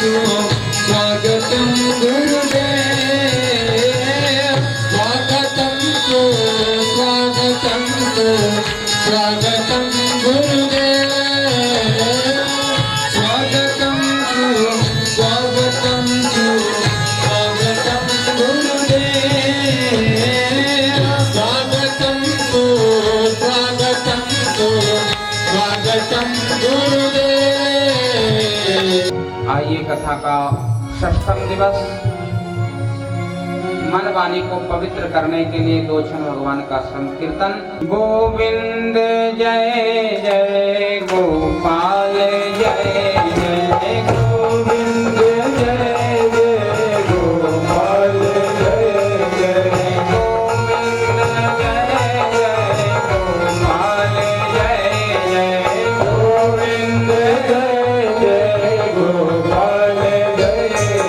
स्वागतम गुरुदेव स्वागतम स्वागतम स्वागतम गुरुदेव स्वागतम स्वागतम स्वागतम गुरुदेव स्वागतम स्वागतम स्वागतम गुरुदेव। आइए कथा का षष्ठम दिवस मन वाणी को पवित्र करने के लिए दो क्षण भगवान का संकीर्तन। गोविंद जय जय गोपाल जय जय गोविंद जय जय गोपाल जय जय गोविंद जय जय गोपाल जय जय गोविंद जय जय गोपाल जय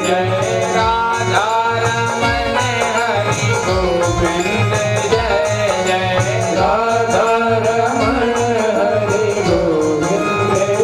जय राधा रमण हरि गोविंद जय जय राधा रमण हरि गोविंद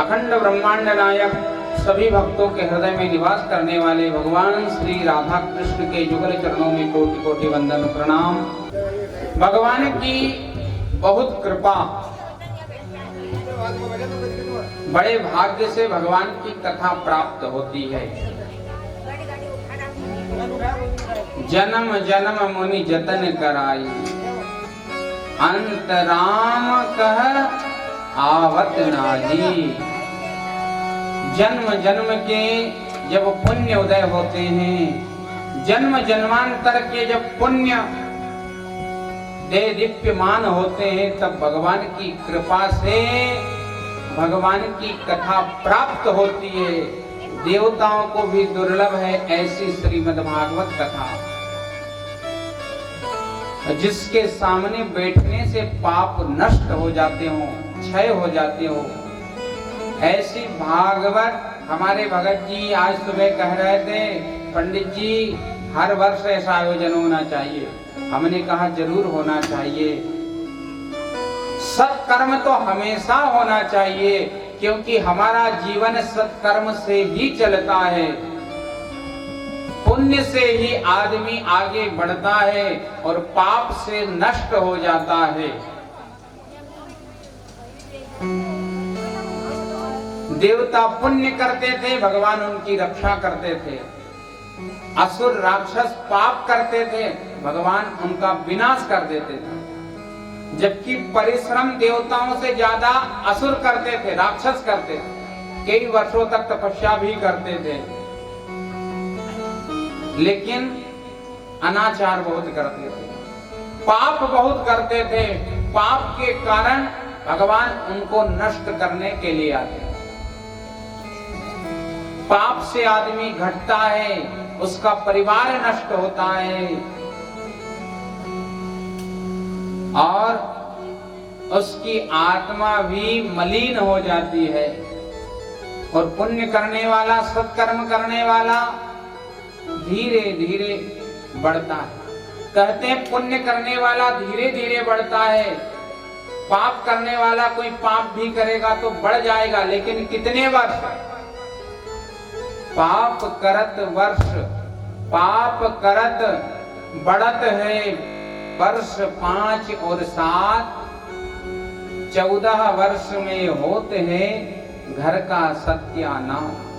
अखंड ब्रह्मांड नायक सभी भक्तों के हृदय में निवास करने वाले भगवान श्री राधा कृष्ण के युगल चरणों में कोटि कोटि वंदन प्रणाम। भगवान की बहुत कृपा, बड़े भाग्य से भगवान की कथा प्राप्त होती है। जन्म जन्म मुनि जतन कराई, अंत राम कह आवत नाही। जन्म जन्म के जब पुण्य उदय होते हैं, जन्म जन्मांतर के जब पुण्य दे दीप्यमान होते हैं, तब भगवान की कृपा से भगवान की कथा प्राप्त होती है। देवताओं को भी दुर्लभ है ऐसी श्रीमद् भागवत कथा, जिसके सामने बैठने से पाप नष्ट हो जाते हो, क्षय हो जाते हो। ऐसी भागवत हमारे भगत जी आज सुबह कह रहे थे, पंडित जी हर वर्ष ऐसा आयोजन होना चाहिए। हमने कहा जरूर होना चाहिए। सत्कर्म तो हमेशा होना चाहिए, क्योंकि हमारा जीवन सत्कर्म से ही चलता है। पुण्य से ही आदमी आगे बढ़ता है और पाप से नष्ट हो जाता है। देवता पुण्य करते थे, भगवान उनकी रक्षा करते थे। असुर राक्षस पाप करते थे, भगवान उनका विनाश कर देते थे। जबकि परिश्रम देवताओं से ज्यादा असुर करते थे, राक्षस करते थे। कई वर्षों तक तपस्या भी करते थे, लेकिन अनाचार बहुत करते थे, पाप बहुत करते थे। पाप के कारण भगवान उनको नष्ट करने के लिए आते हैं। पाप से आदमी घटता है, उसका परिवार नष्ट होता है और उसकी आत्मा भी मलिन हो जाती है। और पुण्य करने वाला, सत्कर्म करने वाला धीरे धीरे बढ़ता है। कहते हैं पुण्य करने वाला धीरे धीरे बढ़ता है, पाप करने वाला कोई पाप भी करेगा तो बढ़ जाएगा, लेकिन कितने वर्ष? पाप करत वर्ष, पाप करत बढ़त है वर्ष 5 और 7, 14 वर्ष में होते हैं घर का सत्यानाश।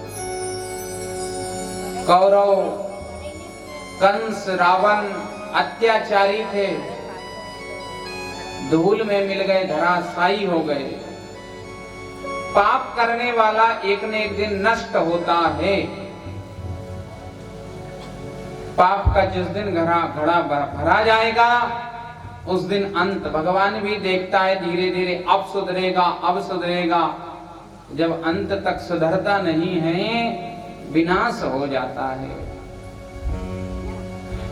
कौरव, कंस, रावण अत्याचारी थे, धूल में मिल गए, धराशायी हो गए। पाप करने वाला एक न एक दिन नष्ट होता है। पाप का जिस दिन घड़ा भरा जाएगा, उस दिन अंत भगवान भी देखता है। धीरे धीरे अब सुधरेगा, अब सुधरेगा। जब अंत तक सुधरता नहीं है, विनाश हो जाता है।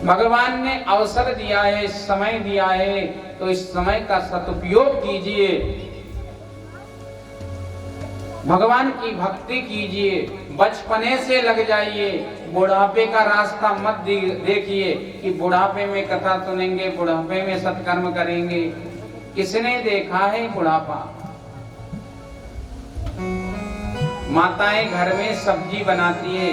भगवान ने अवसर दिया है, समय दिया है, तो इस समय का सदुपयोग कीजिए। भगवान की भक्ति कीजिए, बचपने से लग जाइए। बुढ़ापे का रास्ता मत देखिए कि बुढ़ापे में कथा सुनेंगे, बुढ़ापे में सत्कर्म करेंगे। किसने देखा है बुढ़ापा? माताएं घर में सब्जी बनाती है,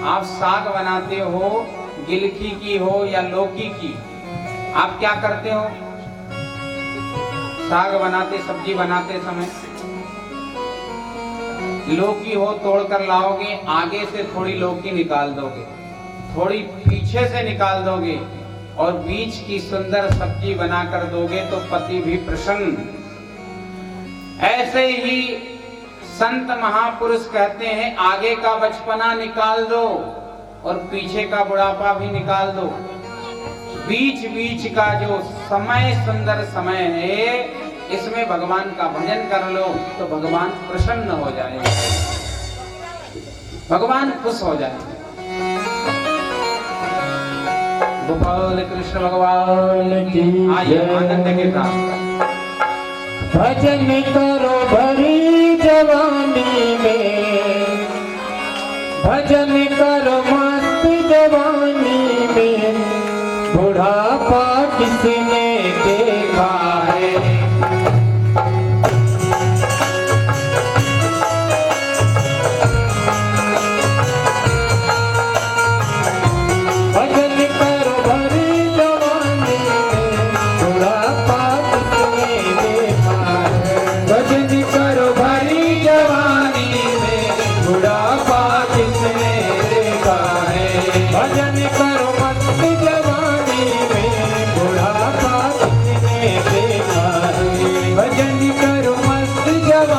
आप साग बनाते हो, गिलकी की हो या लौकी की, आप क्या करते हो? साग बनाते, सब्जी बनाते समय लौकी हो तोड़कर लाओगे, आगे से थोड़ी लौकी निकाल दोगे, थोड़ी पीछे से निकाल दोगे और बीच की सुंदर सब्जी बनाकर दोगे तो पति भी प्रसन्न। ऐसे ही संत महापुरुष कहते हैं, आगे का बचपना निकाल दो और पीछे का बुढ़ापा भी निकाल दो। बीच बीच का जो समय, सुंदर समय है, इसमें भगवान का भजन कर लो तो भगवान प्रसन्न हो जाएगा, भगवान खुश हो जाएगा। गोपाल कृष्ण भगवान की आइए आनंद के साथ भजन करो भरी जवानी में, भजन करो मस्त जवानी में, बुढ़ापा किसने देखा है।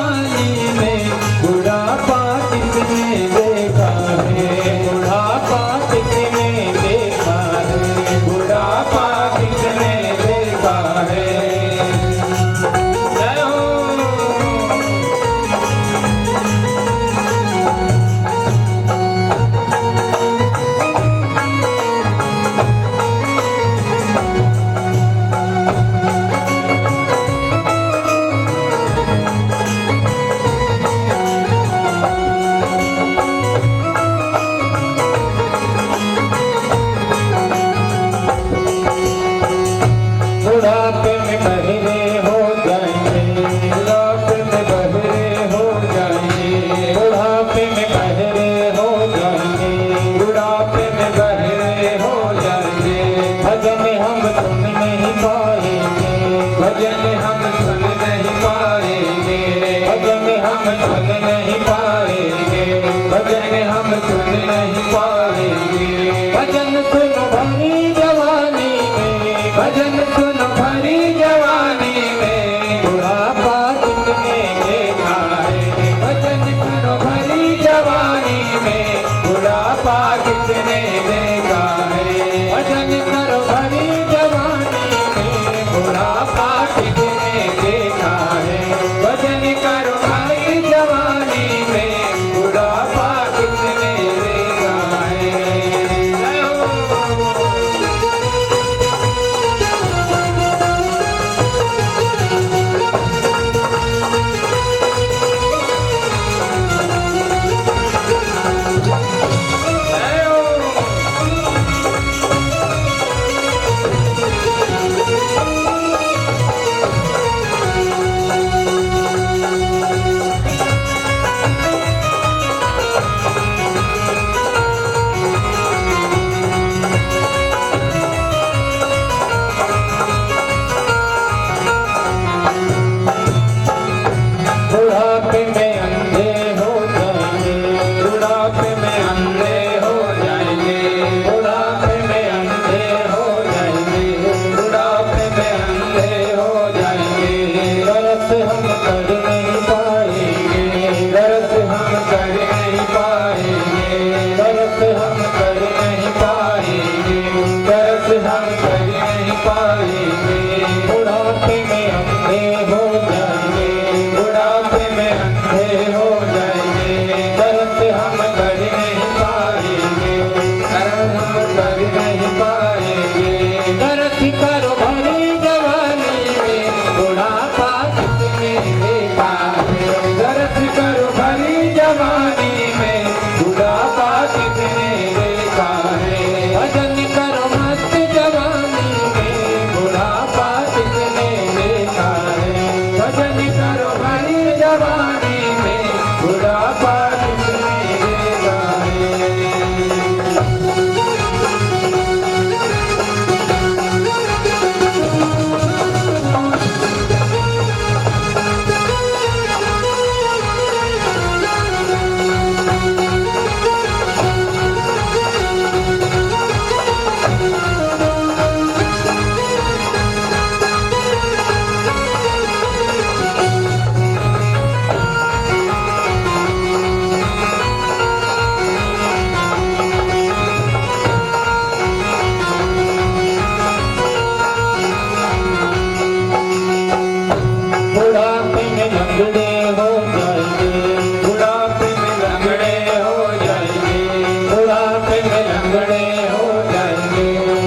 जवानी में बुढ़ापा किसने देखा है, बुढ़ापा किसने देखा है, बुढ़ापा किसने देखा है। जय हो। बुढ़ापे में बहरे हो जाएंगे, बुढ़ापे में बहरे हो जाएंगे, बुढ़ापे में बहरे हो जाएंगे, बुढ़ापे में बहरे हो जाएंगे। भजन हम सुन नहीं पाएंगे, भजन हम सुन नहीं पाएंगे, भजन हम सुन नहीं पाएंगे, भजन हम सुन नहीं पाएंगे। भजन सुन भरी जवानी में, भजन सुन भरी जवानी में बुढ़ापा किसने देखा है, भजन सुन भरी जवानी में बुढ़ापा किसने देखा है। भजन कर भरी जवानी में बुढ़ापा किसने देखा है, भजन कर भरी जवानी में बुढ़ापा किसने देखा है। जय हो। जय हो। बुढ़ापे में अंधे हो जाएंगे, बुढ़ापे में अंधे हो जाएंगे, बुढ़ापे में अंधे हो जाएंगे, बुढ़ापे में अंधे हो जाएंगे। दर्द हम कर नहीं पाएंगे, दर्द हम कर नहीं पाएंगे, दर्द हम कर नहीं पाएंगे, दर्द हम कर नहीं पाएंगे। बुढ़ापे में अंधे हो जाएंगे, बुढ़ापे में अंधे हो जाएंगे, दर्द हम कर नहीं पाएंगे, दर्द हम कर नहीं पाएंगे। दर्द करो भरी जवानी में बुढ़ापा किसने देखा है, दर्द करो भरी जवानी में बुढ़ापा किसने देखा है। भजन करो मस्त जवानी में बुढ़ापा किसने देखा है, भजन करो भरी जवानी में बुढ़ापा किसने देखा है। बुढ़ापे में लंगड़े हो जाएंगे, बुढ़ापे में लंगड़े हो जाएंगे, बुढ़ापे में लंगड़े हो जाएंगे,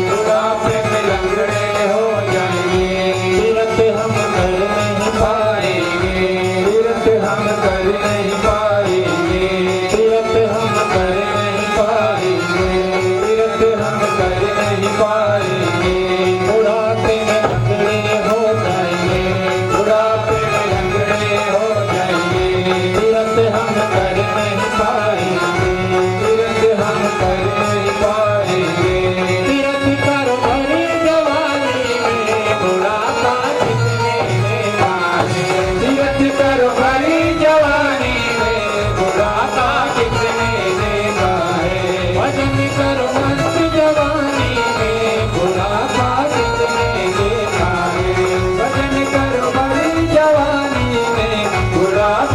बुढ़ापे में लंगड़े हो जाएंगे। तीरथ हम कर नहीं पाएंगे, तीरथ हम कर नहीं पाएंगे, तीरथ हम कर नहीं पाएंगे, तीरथ हम कर नहीं पाएंगे। बुढ़ापे में लंगड़े हो जाएंगे, बुढ़ापे में लंगड़े हो जाएंगे, तीरथ हम कर नहीं पाएंगे, तीरथ हम कर नहीं पाएंगे। तीरथ करो भरी जवानी में बुढ़ापा किसने देखा है, तीरथ करो भरी जवानी में बुढ़ापा किसने देखा है। भजन करो मस्त जवानी में बुढ़ापा किसने देखा है, भजन करो भरी जवानी में बुढ़ापा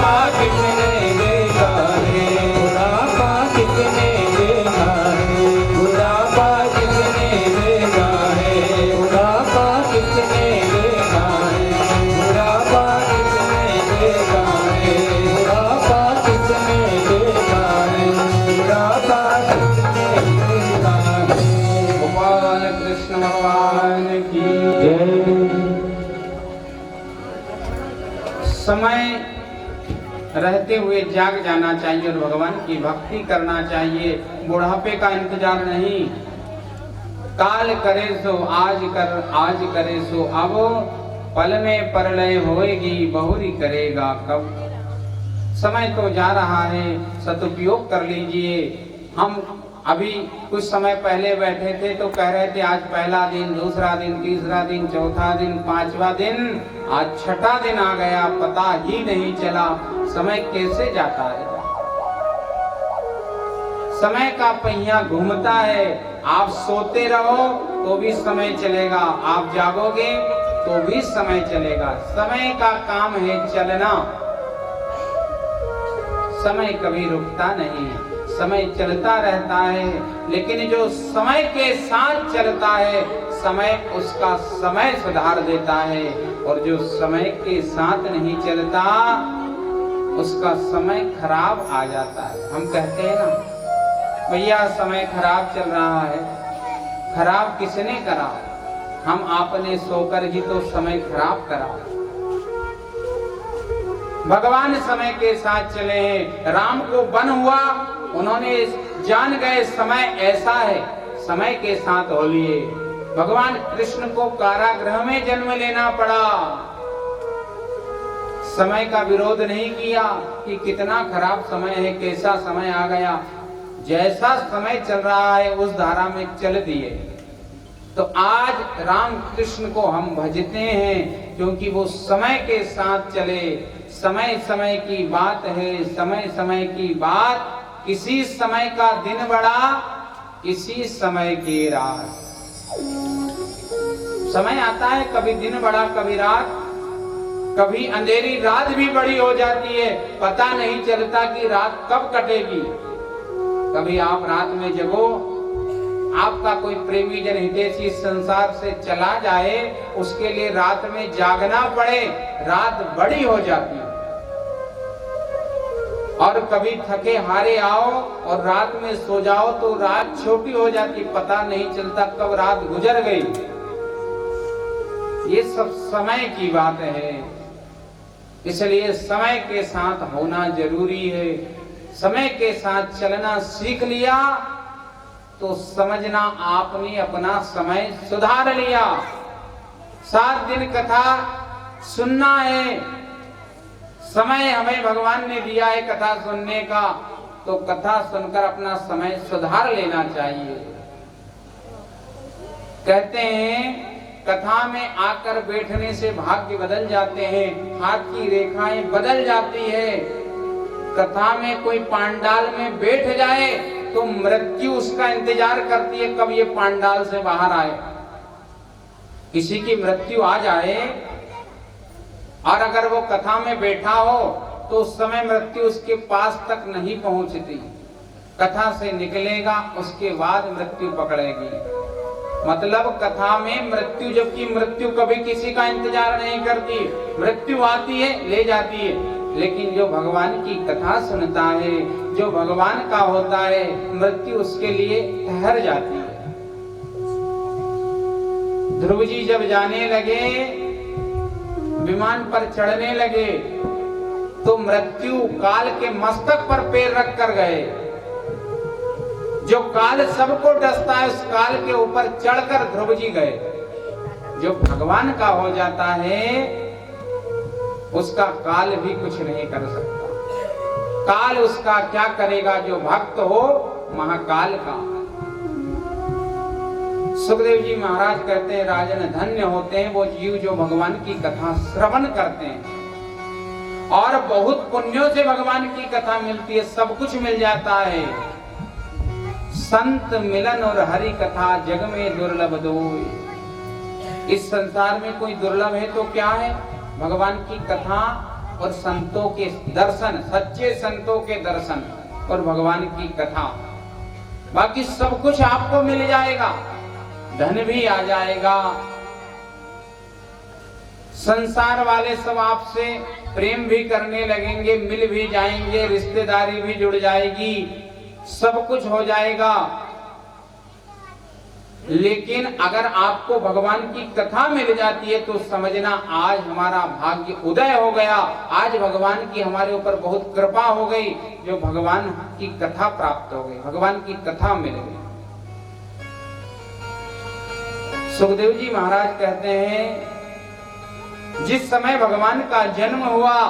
समय रहते हुए जाग जाना चाहिए और भगवान की भक्ति करना चाहिए। बुढ़ापे का इंतजार नहीं। काल करे सो आज कर, आज करे सो अब, पल में परलय होएगी बहुरी करेगा कब। समय तो जा रहा है, सदुपयोग कर लीजिए। हम अभी कुछ समय पहले बैठे थे तो कह रहे थे आज पहला दिन, दूसरा दिन, तीसरा दिन, चौथा दिन, पांचवा दिन, आज छठा दिन आ गया, पता ही नहीं चला समय कैसे जाता है। समय का पहिया घूमता है। आप सोते रहो तो भी समय चलेगा, आप जागोगे तो भी समय चलेगा। समय का काम है चलना, समय कभी रुकता नहीं, समय चलता रहता है। लेकिन जो समय के साथ चलता है, समय उसका समय सुधार देता है, और जो समय के साथ नहीं चलता उसका समय खराब आ जाता है। हम कहते हैं ना भैया समय खराब चल रहा है, खराब किसने करा? हम आपने सोकर ही तो समय खराब करा। भगवान समय के साथ चले हैं। राम को वन हुआ, उन्होंने जान गए समय ऐसा है, समय के साथ हो लिए। भगवान कृष्ण को कारागृह में जन्म लेना पड़ा, समय का विरोध नहीं किया कि कितना खराब समय है, कैसा समय आ गया। जैसा समय चल रहा है उस धारा में चल दिए। तो आज राम कृष्ण को हम भजते हैं क्योंकि वो समय के साथ चले। समय समय की बात है, समय समय की बात। किसी समय का दिन बड़ा, किसी समय की रात। समय आता है, कभी दिन बड़ा, कभी रात, कभी अंधेरी रात भी बड़ी हो जाती है, पता नहीं चलता कि रात कब कटेगी। कभी आप रात में जगो, आपका कोई प्रेमी जन हितैषी संसार से चला जाए, उसके लिए रात में जागना पड़े, रात बड़ी हो जाती है। और कभी थके हारे आओ और रात में सो जाओ तो रात छोटी हो जाती, पता नहीं चलता कब रात गुजर गई। ये सब समय की बात है, इसलिए समय के साथ होना जरूरी है। समय के साथ चलना सीख लिया तो समझना आपने अपना समय सुधार लिया। 7 दिन कथा सुनना है, समय हमें भगवान ने दिया है कथा सुनने का, तो कथा सुनकर अपना समय सुधार लेना चाहिए। कहते हैं कथा में आकर बैठने से भाग्य बदल जाते हैं, हाथ की रेखाएं बदल जाती है। कथा में कोई पांडाल में बैठ जाए तो मृत्यु उसका इंतजार करती है कब ये पांडाल से बाहर आए। किसी की मृत्यु आ जाए और अगर वो कथा में बैठा हो तो उस समय मृत्यु उसके पास तक नहीं पहुंचती। कथा से निकलेगा उसके बाद मृत्यु पकड़ेगी। मतलब कथा में मृत्यु, जबकि मृत्यु कभी किसी का इंतजार नहीं करती। मृत्यु आती है, ले जाती है, लेकिन जो भगवान की कथा सुनता है, जो भगवान का होता है, मृत्यु उसके लिए ठहर जाती है। ध्रुव जी जब जाने लगे, विमान पर चढ़ने लगे, तो मृत्यु काल के मस्तक पर पैर रख कर गए। जो काल सबको डसता है उस काल के ऊपर चढ़कर ध्रुव जी गए। जो भगवान का हो जाता है उसका काल भी कुछ नहीं कर सकता। काल उसका क्या करेगा? जो भक्त हो महाकाल का। सुखदेव जी महाराज कहते हैं राजन धन्य होते हैं वो जीव जो भगवान की कथा श्रवण करते हैं। और बहुत पुण्यों से भगवान की कथा मिलती है, सब कुछ मिल जाता है। संत मिलन और हरि कथा जग में दुर्लभ दोई। इस संसार में कोई दुर्लभ है तो क्या है? भगवान की कथा और संतों के दर्शन, सच्चे संतों के दर्शन और भगवान की कथा। बाकी सब कुछ आपको मिल जाएगा, धन भी आ जाएगा, संसार वाले सब आपसे प्रेम भी करने लगेंगे, मिल भी जाएंगे, रिश्तेदारी भी जुड़ जाएगी, सब कुछ हो जाएगा। लेकिन अगर आपको भगवान की कथा मिल जाती है तो समझना आज हमारा भाग्य उदय हो गया, आज भगवान की हमारे ऊपर बहुत कृपा हो गई, जो भगवान की कथा प्राप्त हो गई, भगवान की कथा मिल गई। सुखदेव जी महाराज कहते हैं जिस समय भगवान का जन्म हुआ,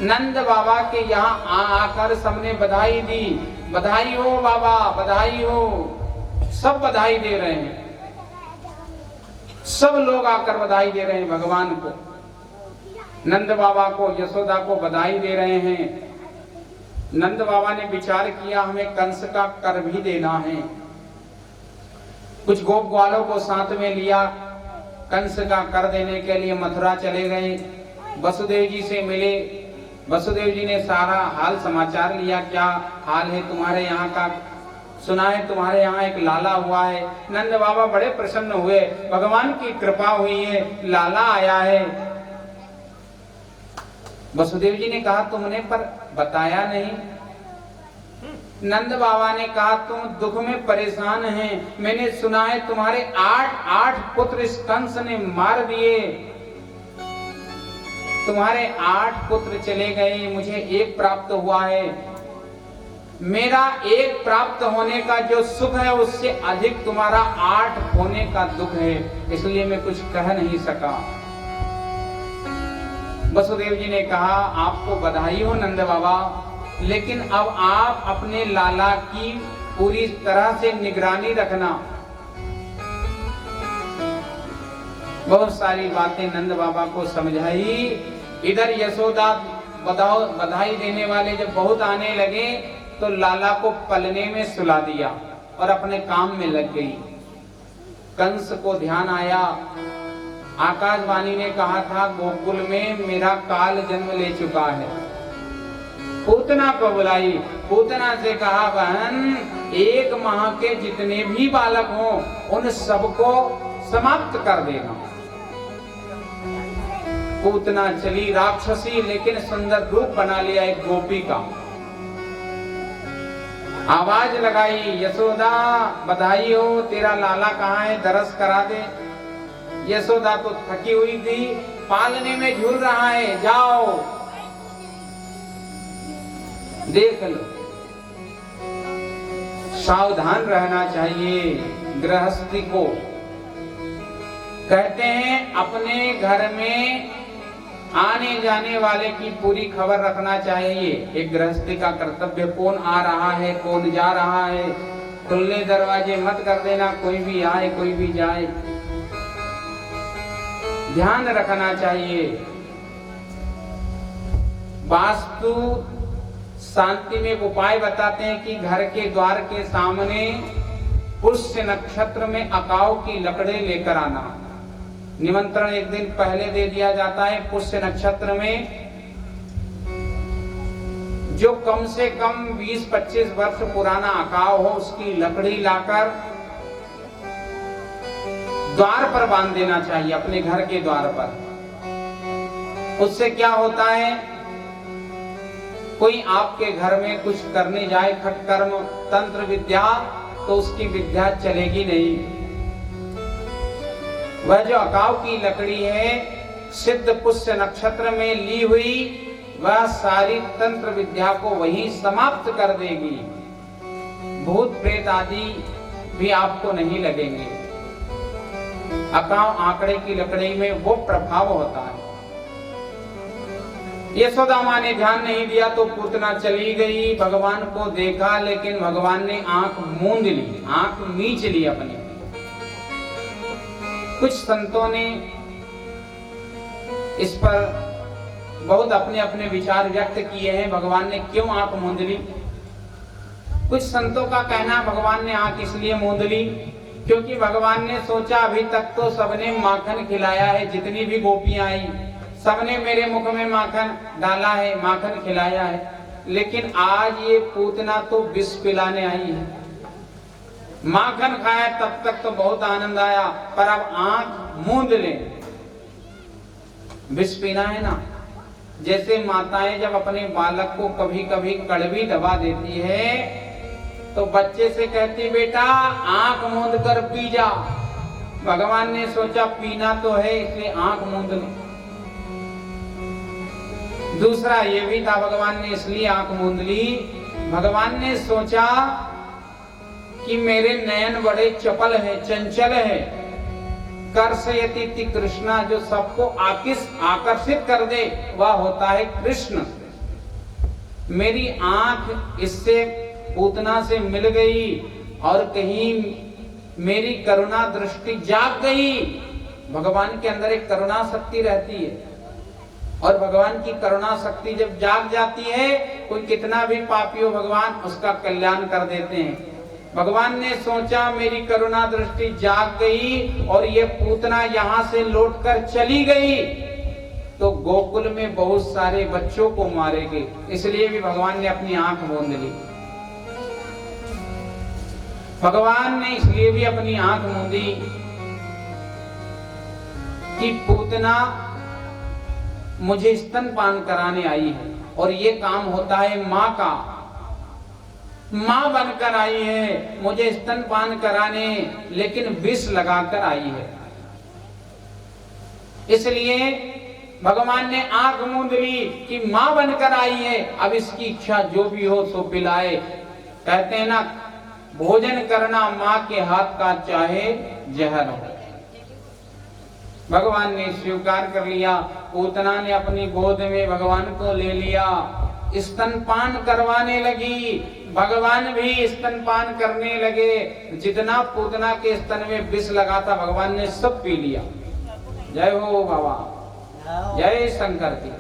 नंद बाबा के यहाँ आकर सबने बधाई दी, बधाई हो बाबा, बधाई हो, सब बधाई दे रहे हैं, सब लोग आकर बधाई दे रहे हैं भगवान को, नंद बाबा को, यशोदा को बधाई दे रहे हैं। नंद बाबा ने विचार किया हमें कंस का कर भी देना है, कुछ गोप ग्वालों को साथ में लिया, कंस का कर देने के लिए मथुरा चले गए, वसुदेव जी से मिले, वसुदेव जी ने सारा हाल समाचार लिया, क्या हाल है तुम्हारे यहाँ का, सुना है तुम्हारे यहाँ एक लाला हुआ है। नंद बाबा बड़े प्रसन्न हुए, भगवान की कृपा हुई है, लाला आया है। वसुदेव जी ने कहा तुमने पर बताया नहीं। नंद बाबा ने कहा तुम दुख में परेशान हैं, मैंने सुना है तुम्हारे 8 पुत्र इस कंस ने मार दिए, तुम्हारे 8 पुत्र चले गए, मुझे एक प्राप्त हुआ है, मेरा एक प्राप्त होने का जो सुख है उससे अधिक तुम्हारा 8 होने का दुख है, इसलिए मैं कुछ कह नहीं सका। वसुदेव जी ने कहा आपको बधाई हो नंद बाबा, लेकिन अब आप अपने लाला की पूरी तरह से निगरानी रखना। बहुत सारी बातें नंद बाबा को समझाई। इधर यशोदा बधाई देने वाले जब बहुत आने लगे तो लाला को पलने में सुला दिया और अपने काम में लग गई। कंस को ध्यान आया, आकाशवाणी ने कहा था गोकुल में मेरा काल जन्म ले चुका है। पूतना को बुलाई, पूतना से कहा बहन 1 माह के जितने भी बालक हों उन सबको समाप्त कर देना। पूतना चली राक्षसी, लेकिन सुंदर रूप बना लिया एक गोपी का। आवाज लगाई यशोदा बधाई हो, तेरा लाला कहाँ है, दरस करा दे। यशोदा तो थकी हुई थी, पालने में झूल रहा है, जाओ देख लो। सावधान रहना चाहिए गृहस्थी को। कहते हैं अपने घर में आने जाने वाले की पूरी खबर रखना चाहिए, एक गृहस्थी का कर्तव्य। कौन आ रहा है, कौन जा रहा है, खुले दरवाजे मत कर देना, कोई भी आए कोई भी जाए, ध्यान रखना चाहिए। वास्तु शांति में एक उपाय बताते हैं कि घर के द्वार के सामने पुष्य नक्षत्र में अकाव की लकड़ी लेकर आना। निमंत्रण एक दिन पहले दे दिया जाता है। पुष्य नक्षत्र में जो कम से कम 20-25 वर्ष पुराना अकाव हो उसकी लकड़ी लाकर द्वार पर बांध देना चाहिए, अपने घर के द्वार पर। उससे क्या होता है, कोई आपके घर में कुछ करने जाए, खटकर्म तंत्र विद्या, तो उसकी विद्या चलेगी नहीं। वह जो अकाव की लकड़ी है सिद्ध पुष्य नक्षत्र में ली हुई, वह सारी तंत्र विद्या को वही समाप्त कर देगी। भूत प्रेत आदि भी आपको नहीं लगेंगे। अकाव आंकड़े की लकड़ी में वो प्रभाव होता है। यशोदा मां ने ध्यान नहीं दिया तो पूतना चली गई, भगवान को देखा, लेकिन भगवान ने आंख मूंद ली, आंख मीच ली अपनी। कुछ संतों ने इस पर बहुत अपने अपने विचार व्यक्त किए हैं, भगवान ने क्यों आंख मूंद ली। कुछ संतों का कहना भगवान ने आंख इसलिए मूंद ली क्योंकि भगवान ने सोचा अभी तक तो सबने माखन खिलाया है, जितनी भी गोपियां आई सबने मेरे मुख में माखन डाला है, माखन खिलाया है, लेकिन आज ये पूतना तो विष पिलाने आई है। माखन खाया तब तक तो बहुत आनंद आया, पर अब आंख मूंद ले। विष पीना है ना, जैसे माताएं जब अपने बालक को कभी कभी कड़वी दवा देती है तो बच्चे से कहती बेटा आंख मूंद कर पी जा। भगवान ने सोचा पीना तो है इसलिए आंख मूंद ली। दूसरा ये भी था, भगवान ने इसलिए आंख मूंद ली, भगवान ने सोचा कि मेरे नयन बड़े चपल है, चंचल है। कर्षयति कृष्णा, जो सबको आकर्षित कर दे वह होता है कृष्ण। मेरी आंख इससे पूतना से मिल गई और कहीं मेरी करुणा दृष्टि जाग गई। भगवान के अंदर एक करुणा शक्ति रहती है और भगवान की करुणा शक्ति जब जाग जाती है, कोई कितना भी पापी हो भगवान उसका कल्याण कर देते हैं। भगवान ने सोचा मेरी करुणा दृष्टि जाग गई और ये पूतना यहाँ से लौटकर चली गई तो गोकुल में बहुत सारे बच्चों को मारेगी, इसलिए भी भगवान ने अपनी आंख मूंद ली। भगवान ने इसलिए भी अपनी आंख मूंदी कि पूतना मुझे स्तनपान कराने आई है और ये काम होता है माँ का। माँ बनकर आई है मुझे स्तनपान कराने, लेकिन विष लगाकर आई है। इसलिए भगवान ने आंख मूंद ली कि माँ बनकर आई है, अब इसकी इच्छा जो भी हो सो पिलाए। कहते हैं ना, भोजन करना माँ के हाथ का चाहे जहर हो। भगवान ने स्वीकार कर लिया। पूतना ने अपनी गोद में भगवान को ले लिया, स्तनपान करवाने लगी। भगवान भी स्तनपान करने लगे। जितना पूतना के स्तन में विष लगा था भगवान ने सब पी लिया। जय हो बाबा, जय शंकर की।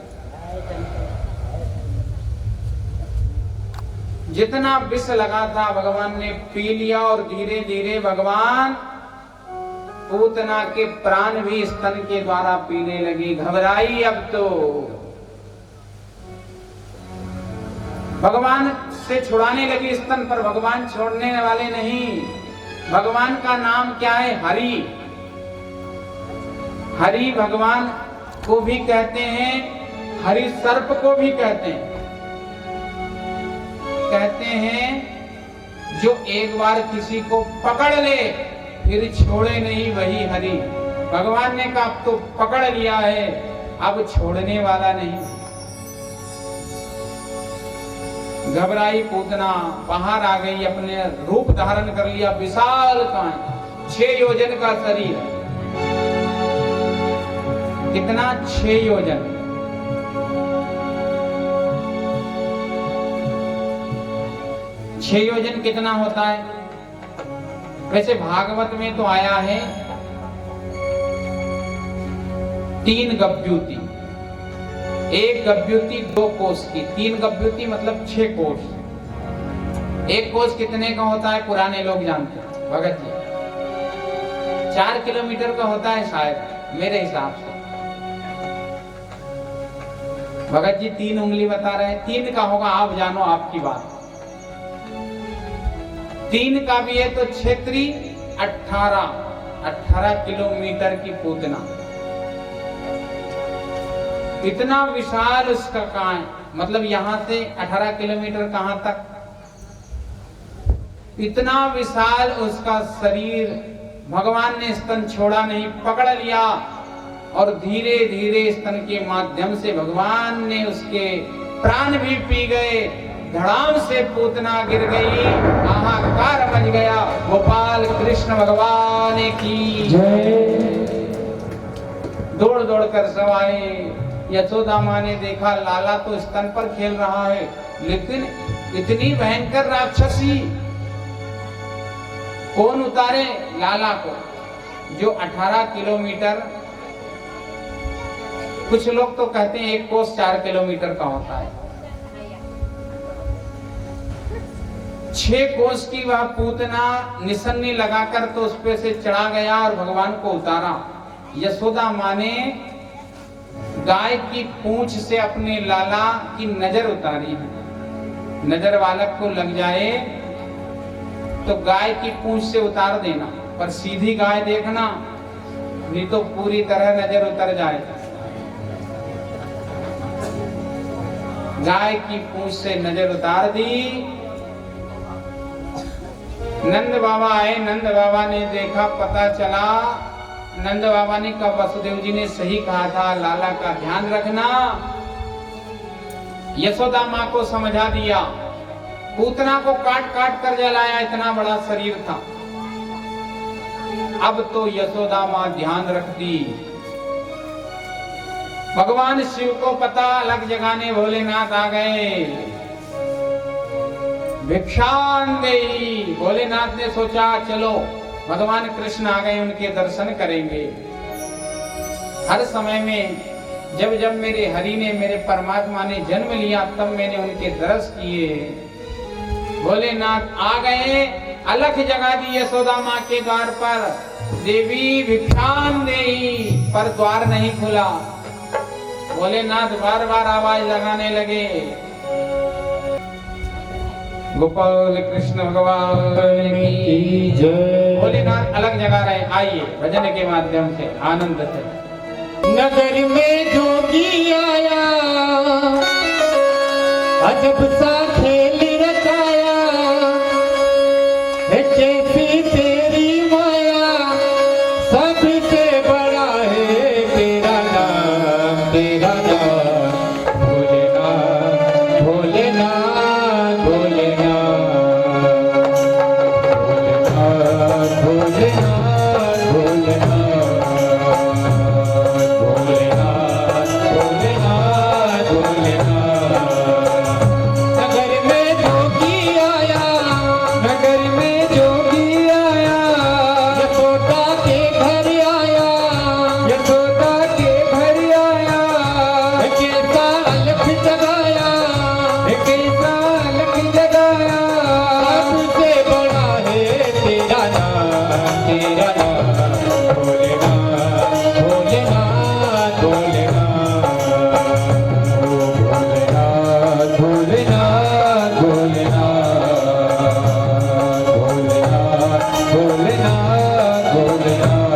जितना विष लगा था भगवान ने पी लिया और धीरे धीरे भगवान पूतना के प्राण भी स्तन के द्वारा पीने लगी। घबराई अब तो। भगवान से छुड़ाने लगी स्तन, पर भगवान छोड़ने वाले नहीं। भगवान का नाम क्या है? हरि। हरि भगवान को भी कहते हैं, हरि सर्प को भी कहते हैं। कहते हैं जो एक बार किसी को पकड़ ले फिर छोड़े नहीं, वही हरि। भगवान ने कहा अब तो पकड़ लिया है, अब छोड़ने वाला नहीं। घबराई पूतना, बाहर आ गई, अपने रूप धारण कर लिया। विशाल काय, 6 योजन का शरीर। कितना? 6 योजन। छह योजन कितना होता है? वैसे भागवत में तो आया है 3 गव्युति। 1 गव्युति 2 कोस की। 3 गव्युति मतलब 6 कोस। 1 कोस कितने का होता है? पुराने लोग जानते हैं भगत जी। 4 किलोमीटर का होता है शायद, मेरे हिसाब से। भगत जी 3 उंगली बता रहे हैं, 3 का होगा, आप जानो आपकी बात। 3 का भी है तो क्षेत्री 18 किलोमीटर की पूतना। इतना विशाल उसका कान, मतलब यहां से 18 किलोमीटर कहां तक? इतना विशाल उसका शरीर। भगवान ने स्तन छोड़ा नहीं, पकड़ लिया और धीरे धीरे स्तन के माध्यम से भगवान ने उसके प्राण भी पी गए। धड़ाम से पूतना गिर गई, हाहाकार मच गया। गोपाल कृष्ण भगवान की जय। दौड़ दौड़ कर सब आए। यशोदा माँ ने देखा लाला तो स्तन पर खेल रहा है, लेकिन इतनी भयंकर राक्षसी कौन उतारे लाला को, जो 18 किलोमीटर, कुछ लोग तो कहते हैं 1 कोस 4 किलोमीटर का होता है। 6 कोस की वह पूतना निसन्नी लगाकर तो उस पे से चढ़ा गया और भगवान को उतारा। यशोदा माँ ने गाय की पूंछ से अपने लाला की नजर उतारी है। नजर बालक को लग जाए तो गाय की पूंछ से उतार देना, पर सीधी गाय देखना, नहीं तो पूरी तरह नजर उतर जाए। गाय की पूंछ से नजर उतार दी नंद बाबा आए, नंद बाबा ने देखा, पता चला, नंद बाबा ने कहा वसुदेव जी ने सही कहा था, लाला का ध्यान रखना। यशोदा माँ को समझा दिया, पूतना को काट काट कर जलाया, इतना बड़ा शरीर था। अब तो यशोदा माँ ध्यान रखती। भगवान शिव को पता, अलग जगाने भोलेनाथ आ गए। भिक्षान देई, भोलेनाथ ने सोचा चलो भगवान कृष्ण आ गए, उनके दर्शन करेंगे। हर समय में जब जब मेरे हरि ने, मेरे परमात्मा ने जन्म लिया, तब मैंने उनके दर्श किए। भोलेनाथ आ गए, अलख जगा दी यशोदा माँ के द्वार पर। देवी भिक्षान देई, पर द्वार नहीं खुला। भोलेनाथ बार बार आवाज लगाने लगे। गोपाल कृष्ण भगवान की जय। भोलेनाथ अलग जगा रहे, आइए भजन के माध्यम से आनंद से। नगर में जोगी आया, अजब सा खेल रचाया, है कैसी तेरी माया, सबसे बड़ा है तेरा नाम, तेरा नाम भोलेनाथ, भोलेनाथ, भोलेनाथ, भोलेनाथ, भोलेनाथ, भोलेनाथ, भोलेनाथ, भोलेनाथ। नगर में जोगी आया, नगर में जोगी आया, यशोदा के घर आया, यशोदा के घर आया, कैसा अलख जगाया, कैसा अलख जगाया, सबसे बड़ा है तेरा नाम, तेरा नाम भोलेनाथ, भोलेनाथ, भोलेनाथ, भोलेनाथ, भोलेनाथ, भोलेनाथ, भोलेनाथ, भोलेनाथ।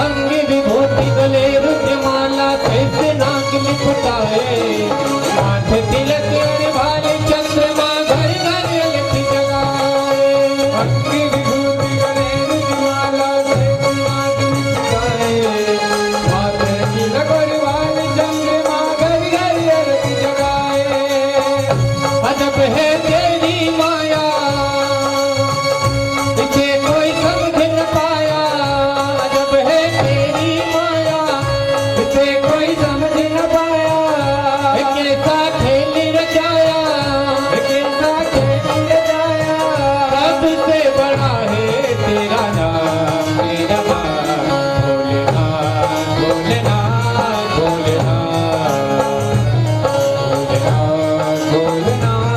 अंग विभूति गले रुद्रमाला, कैसे नाक लिपटाए, माथे तिलक और भाल चंद्रमा, घर घर अलख जगाए। अंग विभूति गले रुद्रमाला, कैसे नाक लिपटाए, माथे तिलक और भाल चंद्रमा, घर घर अलख जगाए। अजब है तेरी माया, इसे कोई समझ न पाया, अजब है तेरी माया, इसे कोई समझ न पाया, कैसा खेल रचाया, कैसा खेल रचाया, सबसे बड़ा है तेरा नाम, तेरा नाम भोलेनाथ, भोलेनाथ, भोलेनाथ, भोलेनाथ, भोलेनाथ।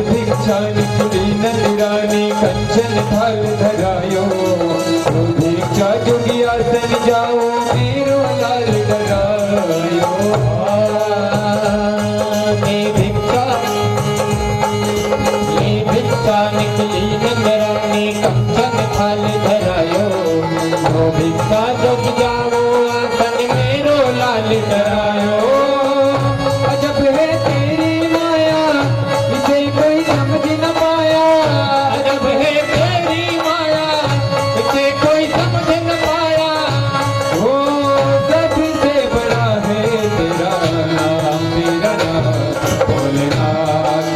भिक्षा निकली नंदरानी, कंचन थाल धरायो, भिक्षा जोगी आसन जाओ, मेरो लाल डरायो। भिक्षा निकली नंदरानी, कंचन थाल धरायो, भिक्षा जोगी जाओ, आसन मेरो लाल डरायो। अजब है तेरी माया, इसे कोई समझ न पाया, अजब है तेरी माया, इसे कोई समझ न पाया, वो सबसे बड़ा है तेरा नाम, तेरा नाम भोलेनाथ,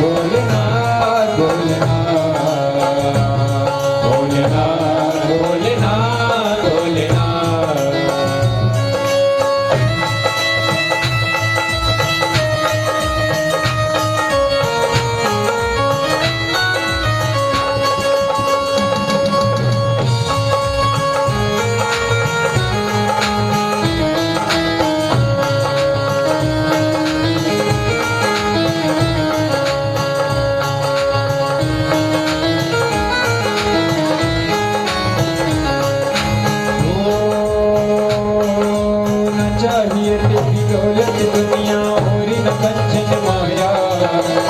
चाहिए तेरी दौलत दुनिया और न कंचन माया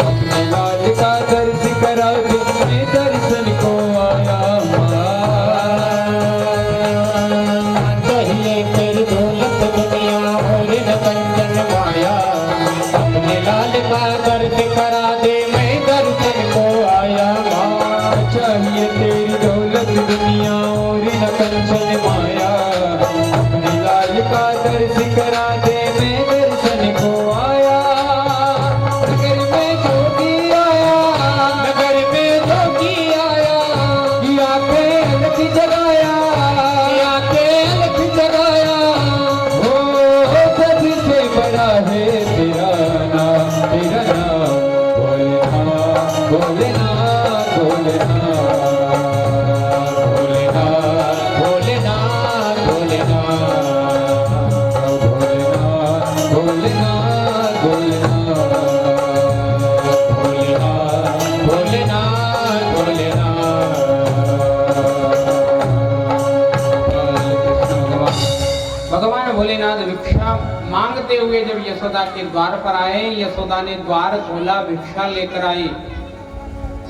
अपने लाल का दर्श करा दे मैं दर्शन को आया चाहिए तेरी दौलत दुनिया और न कंचन माया अपने लाल का दर्श करा दे मैं दर्शन को आया चाहिए तेरी दौलत दुनिया और न कंचन माया अपने लाल का दर्श करा दे मैं दर्शन को आया नगर में जोगी आया नगर में जोगी आया किया के अलख जगाया किया के अलख जगाया हो सबसे बड़ा है तेरा नाम भोलेनाथ भोलेनाथ भोलेनाथ भोलेनाथ भोलेनाथ भोलेनाथ भोलेनाथ भोलेनाथ भोलेनाथ भगवान भोलेनाथ भिक्षा मांगते हुए जब यशोदा के द्वार पर आए, यशोदा ने द्वार खोला, भिक्षा लेकर आई।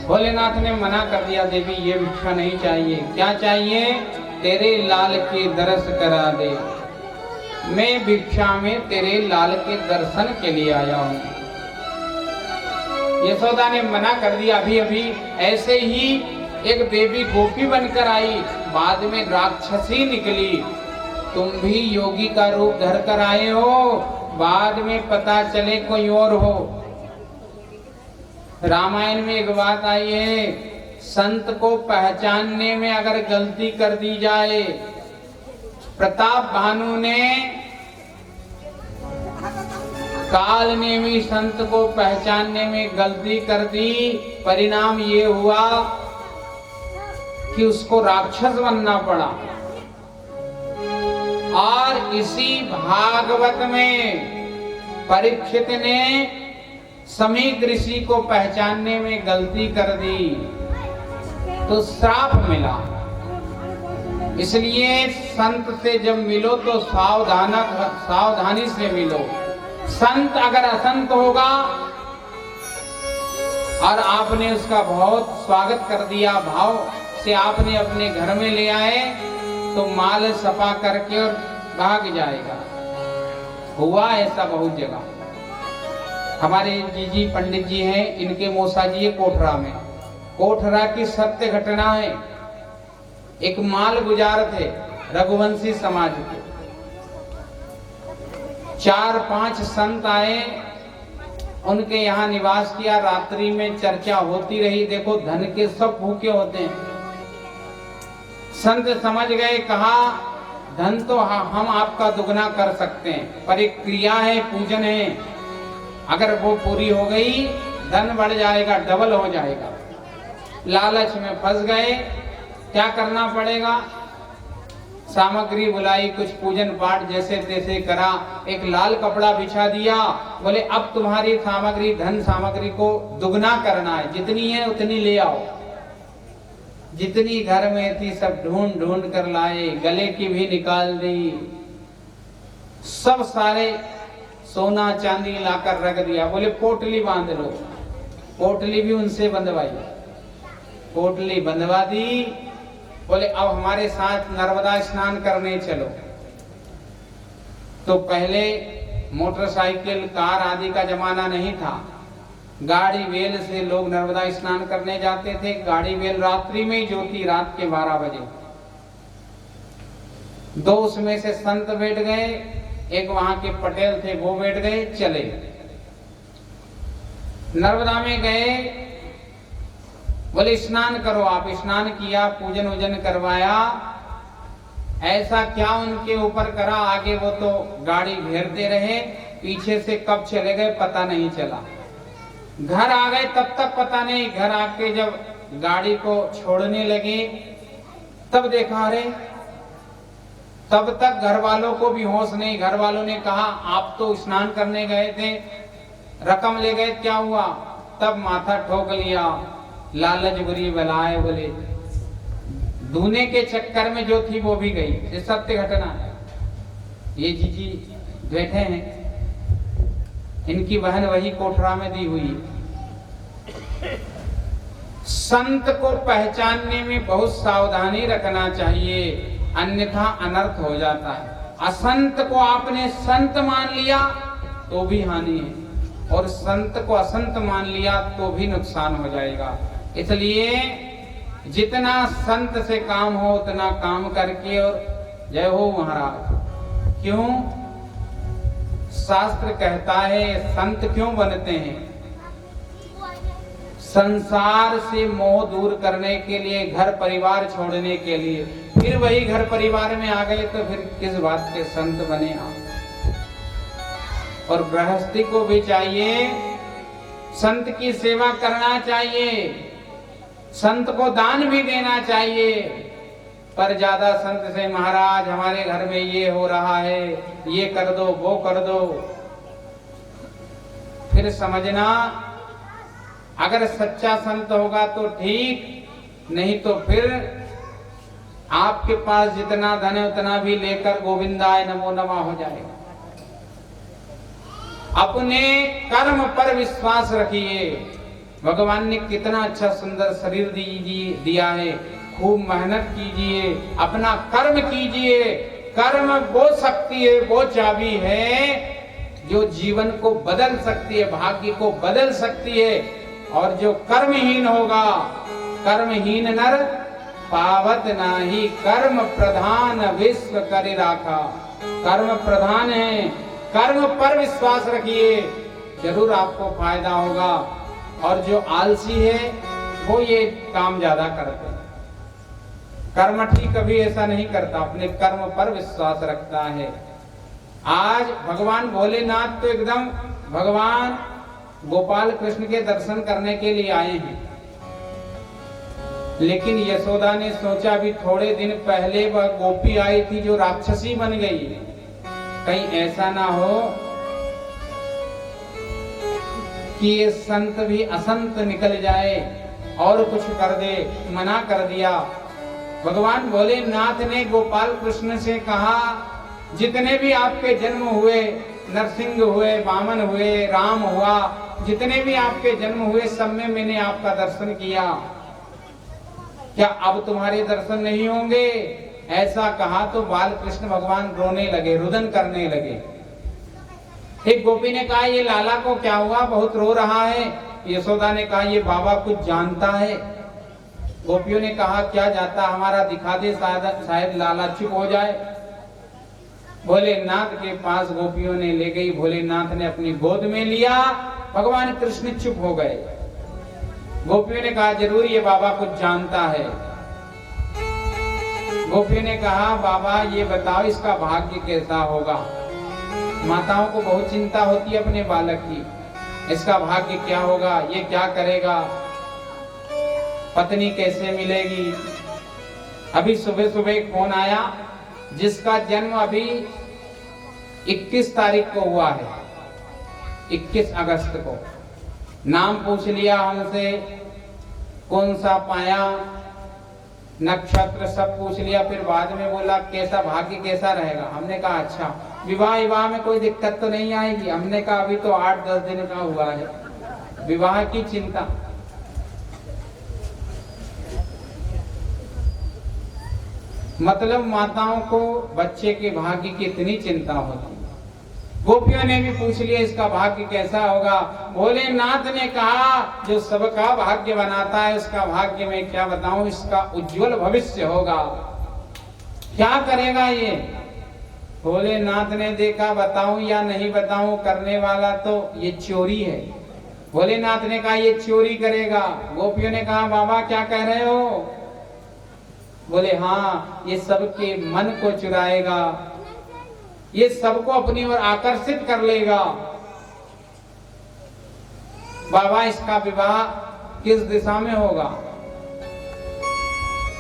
भोलेनाथ ने मना कर दिया, देवी ये भिक्षा नहीं चाहिए। क्या चाहिए? तेरे लाल के दर्श करा दे। मैं भिक्षा में तेरे लाल के दर्शन के लिए आया हूँ। यशोदा ने मना कर दिया। अभी अभी ऐसे ही एक देवी गोपी बनकर आई, बाद में राक्षसी निकली। तुम भी योगी का रूप धर कर आए हो, बाद में पता चले कोई और हो। रामायण में एक बात आई है, संत को पहचानने में अगर गलती कर दी जाए, प्रताप भानु ने काल ने भी संत को पहचानने में गलती कर दी। परिणाम ये हुआ कि उसको राक्षस बनना पड़ा। और इसी भागवत में परीक्षित ने समीक ऋषि को पहचानने में गलती कर दी तो श्राप मिला। इसलिए संत से जब मिलो तो सावधानी से मिलो। संत अगर असंत होगा और आपने उसका बहुत स्वागत कर दिया, भाव से आपने अपने घर में ले आए, तो माल सफा करके और भाग जाएगा। हुआ ऐसा बहुत जगह। हमारे जीजी पंडित जी हैं, इनके मौसा जी है कोठरा में। कोठरा की सत्य घटना है। एक माल गुजार थे, रघुवंशी समाज के। 4-5 संत आए, उनके यहाँ निवास किया। रात्रि में चर्चा होती रही। देखो धन के सब भूखे होते हैं। संत समझ गए, कहा धन तो हम आपका दुगना कर सकते हैं, पर एक क्रिया है, पूजन है, अगर वो पूरी हो गई धन बढ़ जाएगा, डबल हो जाएगा। लालच में फंस गए। क्या करना पड़ेगा? सामग्री बुलाई, कुछ पूजन पाठ जैसे तैसे करा, एक लाल कपड़ा बिछा दिया। बोले अब तुम्हारी सामग्री, धन सामग्री को दुगना करना है, जितनी है उतनी ले आओ। जितनी घर में थी सब ढूंढ ढूंढ कर लाए, गले की भी निकाल दी। सब सारे सोना चांदी लाकर रख दिया। बोले पोटली बांध लो। पोटली भी उनसे बंधवाई, पोटली बंधवा दी। बोले अब हमारे साथ नर्मदा स्नान करने चलो। तो पहले मोटरसाइकिल, कार आदि का जमाना नहीं था। गाड़ी वेल से लोग नर्मदा स्नान करने जाते थे। गाड़ी वेल रात्रि में ही जो थी, रात के 12 बजे। 2 उसमें से संत बैठ गए, एक वहां के पटेल थे, वो बैठ गए, चले। नर्मदा में गए, बोले स्नान करो। आप स्नान किया, पूजन वूजन करवाया। ऐसा क्या उनके ऊपर करा, आगे वो तो गाड़ी घेरते रहे, पीछे से कब चले गए पता नहीं चला। घर आ गए तब तक पता नहीं। घर आके जब गाड़ी को छोड़ने लगे तब देखा, अरे तब तक घर वालों को भी होश नहीं। घर वालों ने कहा आप तो स्नान करने गए थे, रकम ले गए, क्या हुआ? तब माथा ठोक लिया। लालच बुरी बलाए। बोले धोने के चक्कर में जो थी वो भी गई। ये सत्य घटना है। ये जीजी बैठे हैं, इनकी बहन वही कोठरा में दी हुई है। संत को पहचानने में बहुत सावधानी रखना चाहिए, अन्यथा अनर्थ हो जाता है। असंत को आपने संत मान लिया तो भी हानि है, और संत को असंत मान लिया तो भी नुकसान हो जाएगा। इसलिए जितना संत से काम हो उतना काम करके, और जय हो महाराज। क्यों? शास्त्र कहता है संत क्यों बनते हैं? संसार से मोह दूर करने के लिए, घर परिवार छोड़ने के लिए। फिर वही घर परिवार में आ गए तो फिर किस बात के संत बने आप? और गृहस्थी को भी चाहिए संत की सेवा करना चाहिए, संत को दान भी देना चाहिए। पर ज्यादा संत से महाराज हमारे घर में ये हो रहा है, ये कर दो, वो कर दो, फिर समझना अगर सच्चा संत होगा तो ठीक, नहीं तो फिर आपके पास जितना धन है उतना भी लेकर गोविंदाय नमो नमः हो जाएगा। अपने कर्म पर विश्वास रखिए। भगवान ने कितना अच्छा सुंदर शरीर दिया है, खूब मेहनत कीजिए, अपना कर्म कीजिए। कर्म वो शक्ति है, वो चाबी है जो जीवन को बदल सकती है, भाग्य को बदल सकती है। और जो कर्महीन होगा, कर्महीन नर पावत नाही, कर्म प्रधान विश्व करि राखा। कर्म प्रधान है, कर्म पर विश्वास रखिए, जरूर आपको फायदा होगा। और जो आलसी है वो ये काम ज्यादा करते हैं, कर्मठी कभी ऐसा नहीं करता, अपने कर्म पर विश्वास रखता है। आज भगवान भोलेनाथ तो एकदम भगवान गोपाल कृष्ण के दर्शन करने के लिए आए हैं, लेकिन यशोदा ने सोचा भी थोड़े दिन पहले वह गोपी आई थी जो राक्षसी बन गई, कहीं ऐसा ना हो कि ये संत भी असंत निकल जाए और कुछ कर दे। मना कर दिया। भगवान भोलेनाथ ने गोपाल कृष्ण से कहा, जितने भी आपके जन्म हुए, नरसिंह हुए, वामन हुए, राम हुआ, जितने भी आपके जन्म हुए सब में मैंने आपका दर्शन किया, क्या अब तुम्हारे दर्शन नहीं होंगे? ऐसा कहा तो बाल कृष्ण भगवान रोने लगे, रुदन करने लगे। एक गोपी ने कहा, ये लाला को क्या हुआ, बहुत रो रहा है। यशोदा ने कहा, ये बाबा कुछ जानता है। गोपियों ने कहा, क्या जाता, हमारा दिखा दे, शायद लाला चुप हो जाए। भोलेनाथ के पास गोपियों ने ले गई, भोलेनाथ ने अपनी गोद में लिया, भगवान कृष्ण चुप हो गए। गोपियों ने कहा, जरूर ये बाबा कुछ जानता है। गोपियों ने कहा, बाबा ये बताओ इसका भाग्य कैसा होगा। माताओं को बहुत चिंता होती है अपने बालक की, इसका भाग्य क्या होगा, ये क्या करेगा, पत्नी कैसे मिलेगी। अभी सुबह सुबह एक फोन आया, जिसका जन्म अभी 21 तारीख को हुआ है, 21 अगस्त को। नाम पूछ लिया हमसे, कौन सा पाया, नक्षत्र सब पूछ लिया। फिर बाद में बोला कैसा भाग्य कैसा रहेगा। हमने कहा अच्छा, विवाह में कोई दिक्कत तो नहीं आएगी। हमने कहा अभी तो 8-10 दिन का हुआ है, विवाह की चिंता। मतलब माताओं को बच्चे के भाग्य की इतनी चिंता होती है। गोपियों ने भी पूछ लिया इसका भाग्य कैसा होगा। भोलेनाथ ने कहा, जो सबका भाग्य बनाता है उसका भाग्य में क्या बताऊं, इसका उज्जवल भविष्य होगा। क्या करेगा ये? भोलेनाथ ने देखा, बताऊं या नहीं बताऊं, करने वाला तो ये चोरी है। भोलेनाथ ने कहा ये चोरी करेगा। गोपियों ने कहा, बाबा क्या कह रहे हो? बोले हाँ, ये सबके मन को चुराएगा, ये सबको अपनी ओर आकर्षित कर लेगा। बाबा इसका विवाह किस दिशा में होगा?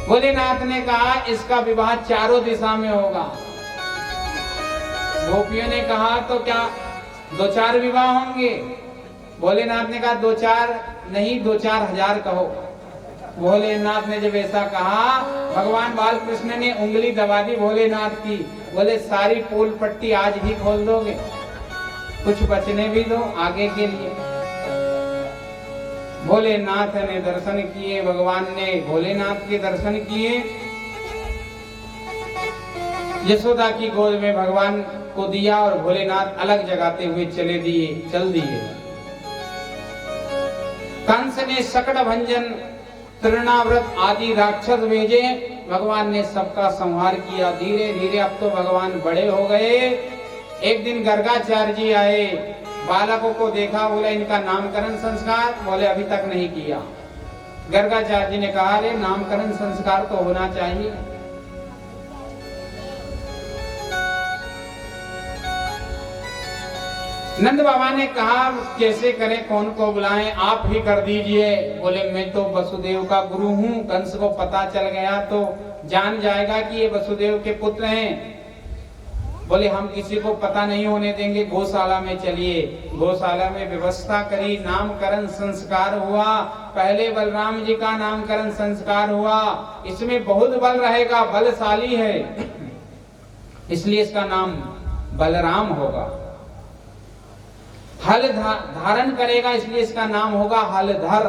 भोलेनाथ ने कहा इसका विवाह चारों दिशा में होगा। गोपियों ने कहा तो क्या 2-4 विवाह होंगे? भोलेनाथ ने कहा 2-4 नहीं, 2-4 हजार कहो। भोलेनाथ ने जब ऐसा कहा, भगवान बालकृष्ण ने उंगली दबा दी भोलेनाथ की। बोले सारी पोल पट्टी आज ही खोल दोगे, कुछ बचने भी दो आगे के लिए। भोलेनाथ ने दर्शन किए, भगवान ने भोलेनाथ के दर्शन किए। यशोदा की गोद में भगवान को दिया और भोलेनाथ अलग जगाते हुए चल दिए। कंस ने शकट भंजन, तृणाव्रत आदि राक्षस भेजे, भगवान ने सबका संहार किया। धीरे धीरे अब तो भगवान बड़े हो गए। एक दिन गर्गाचार्य जी आए, बालकों को देखा, बोले इनका नामकरण संस्कार, बोले अभी तक नहीं किया। गर्गाचार्य जी ने कहा, अरे नामकरण संस्कार तो होना चाहिए। नंद बाबा ने कहा कैसे करें, कौन को बुलाएं, आप ही कर दीजिए। बोले मैं तो वसुदेव का गुरु हूँ, कंस को पता चल गया तो जान जाएगा कि ये वसुदेव के पुत्र हैं। बोले हम किसी को पता नहीं होने देंगे, गौशाला में चलिए। गौशाला में व्यवस्था करी, नामकरण संस्कार हुआ। पहले बलराम जी का नामकरण संस्कार हुआ। इसमें बहुत बल रहेगा, बलशाली है, इसलिए इसका नाम बलराम होगा। हल धारण करेगा, इसलिए इसका नाम होगा हलधर।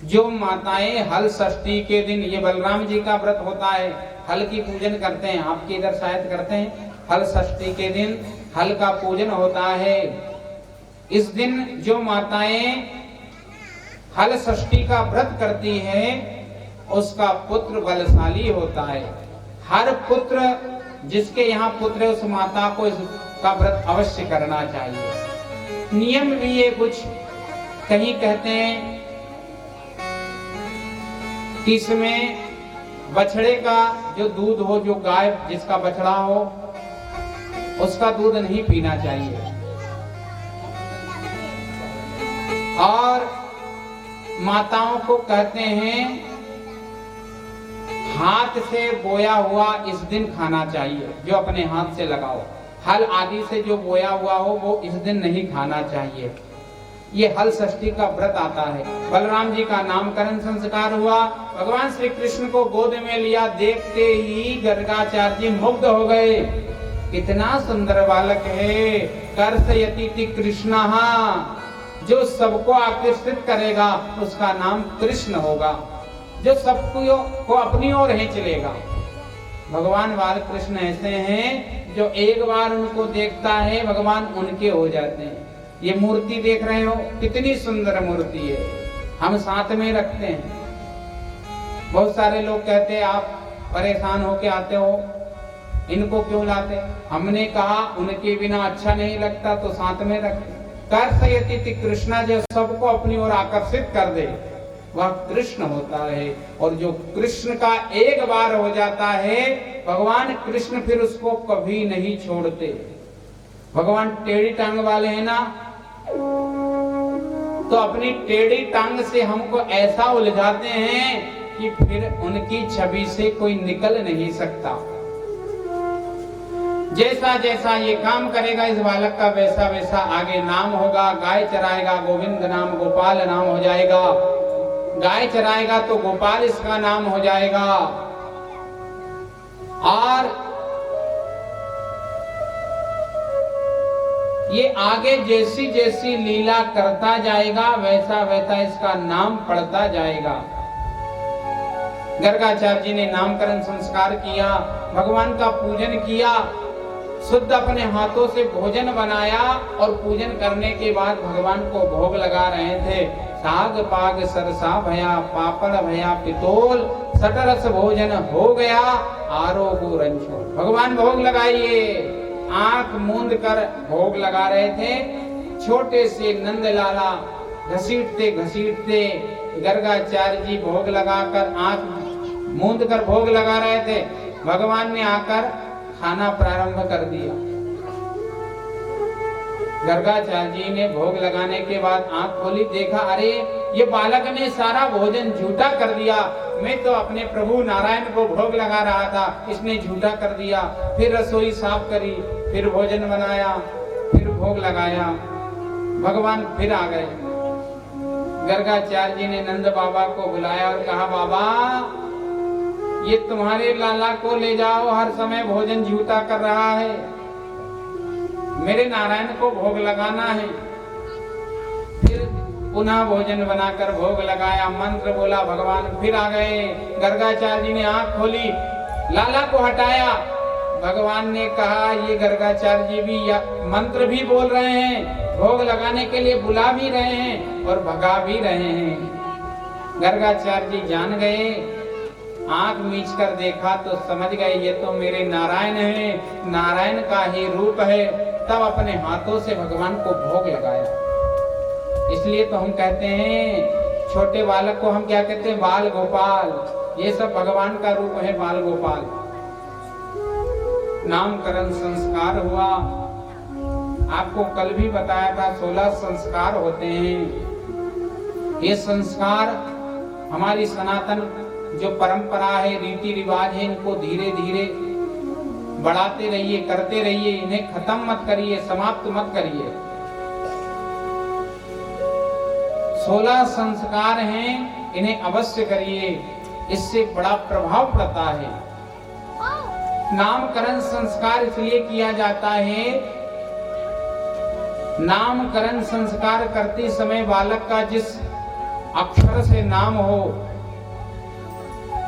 जो माताएं हल षष्ठी के दिन, ये बलराम जी का व्रत होता है, हल की पूजन करते हैं, आपके इधर शायद करते हैं। हल षष्ठी के दिन हल का पूजन होता है। इस दिन जो माताएं हल षष्ठी का व्रत करती हैं, उसका पुत्र बलशाली होता है। हर पुत्र जिसके यहाँ पुत्र है, उस माता को इसका व्रत अवश्य करना चाहिए। नियम भी ये कुछ, कहीं कहते हैं कि इसमें बछड़े का जो दूध हो, जो गाय जिसका बछड़ा हो, उसका दूध नहीं पीना चाहिए। और माताओं को कहते हैं हाथ से बोया हुआ इस दिन खाना चाहिए, जो अपने हाथ से लगाओ। हल आदि से जो बोया हुआ हो वो इस दिन नहीं खाना चाहिए। ये हल षष्ठी का व्रत आता है। बलराम जी का नामकरण संस्कार हुआ, भगवान श्री कृष्ण को गोद में लिया। देखते ही गर्गाचार्य जी मुग्ध हो गए, कितना सुंदर बालक है। कर्षयति कृष्ण, जो सबको आकर्षित करेगा उसका नाम कृष्ण होगा, जो सबको अपनी ओर खींच लेगा। भगवान बालकृष्ण ऐसे हैं जो एक बार उनको देखता है, भगवान उनके हो जाते हैं। ये मूर्ति देख रहे हो, कितनी सुंदर मूर्ति है, हम साथ में रखते हैं। बहुत सारे लोग कहते हैं आप परेशान होके आते हो, इनको क्यों लाते? हमने कहा उनके बिना अच्छा नहीं लगता तो साथ में रखते। कर्षयति कृष्णा, जो सबको अपनी ओर आकर्षित कर दे, वह कृष्ण होता है। और जो कृष्ण का एक बार हो जाता है, भगवान कृष्ण फिर उसको कभी नहीं छोड़ते। भगवान टेढ़ी टांग वाले हैं ना, तो अपनी टेढ़ी टांग से हमको ऐसा उलझाते हैं कि फिर उनकी छवि से कोई निकल नहीं सकता। जैसा जैसा ये काम करेगा इस बालक का, वैसा वैसा आगे नाम होगा। गाय चराएगा, गोविंद नाम, गोपाल नाम हो जाएगा। गाय चराएगा तो गोपाल इसका नाम हो जाएगा। और ये आगे जैसी जैसी लीला करता जाएगा, वैसा वैसा इसका नाम पड़ता जाएगा। गर्गाचार्य जी ने नामकरण संस्कार किया, भगवान का पूजन किया, शुद्ध अपने हाथों से भोजन बनाया। और पूजन करने के बाद भगवान को भोग लगा रहे थे। साग पाग सरसा भया, पापड़ भया पितोल, सटरस भोजन हो गया, आरोगो रंचो। भगवान भोग लगाइए। आंख मूंद कर भोग लगा रहे थे। छोटे से नंद लाला घसीटते घसीटते गर्गाचार्य जी भोग लगाकर आंख मूंद कर भोग लगा रहे थे। भगवान ने आकर खाना प्रारंभ कर दिया। गर्गाचार्य जी ने भोग लगाने के बाद आंख खोली, देखा अरे ये बालक ने सारा भोजन झूठा कर दिया। मैं तो अपने प्रभु नारायण को भोग लगा रहा था, इसने झूठा कर दिया। फिर रसोई साफ करी, फिर भोजन बनाया, फिर भोग लगाया। भगवान फिर आ गए। गर्गाचार्य जी ने नंद बाबा को बुलाया और कहा, बाबा ये तुम्हारे लाला को ले जाओ, हर समय भोजन झूठा कर रहा है, मेरे नारायण को भोग लगाना है। फिर पुनः भोजन बनाकर भोग लगाया, मंत्र बोला, भगवान फिर आ गए। गर्गाचार्य जी ने आंख खोली, लाला को हटाया। भगवान ने कहा, ये गर्गाचार्य जी भी मंत्र भी बोल रहे हैं, भोग लगाने के लिए बुला भी रहे हैं और भगा भी रहे हैं। गर्गाचार्य जी जान गए, आंख मीच कर देखा तो समझ गए ये तो मेरे नारायण हैं, नारायण का ही रूप है। तब अपने हाथों से भगवान को भोग लगाया। इसलिए तो हम कहते हैं, छोटे बालक को हम क्या कहते हैं, बाल गोपाल। ये सब भगवान का रूप है, बाल गोपाल। नामकरण संस्कार हुआ, आपको कल भी बताया था 16 संस्कार होते हैं। ये संस्कार हमारी सनातन जो परंपरा है, रीति रिवाज है, इनको धीरे धीरे बढ़ाते रहिए, करते रहिए, इन्हें खत्म मत करिए, समाप्त मत करिए। 16 संस्कार हैं, इन्हें अवश्य करिए, इससे बड़ा प्रभाव पड़ता है। नामकरण संस्कार इसलिए किया जाता है, नामकरण संस्कार करते समय बालक का जिस अक्षर से नाम हो,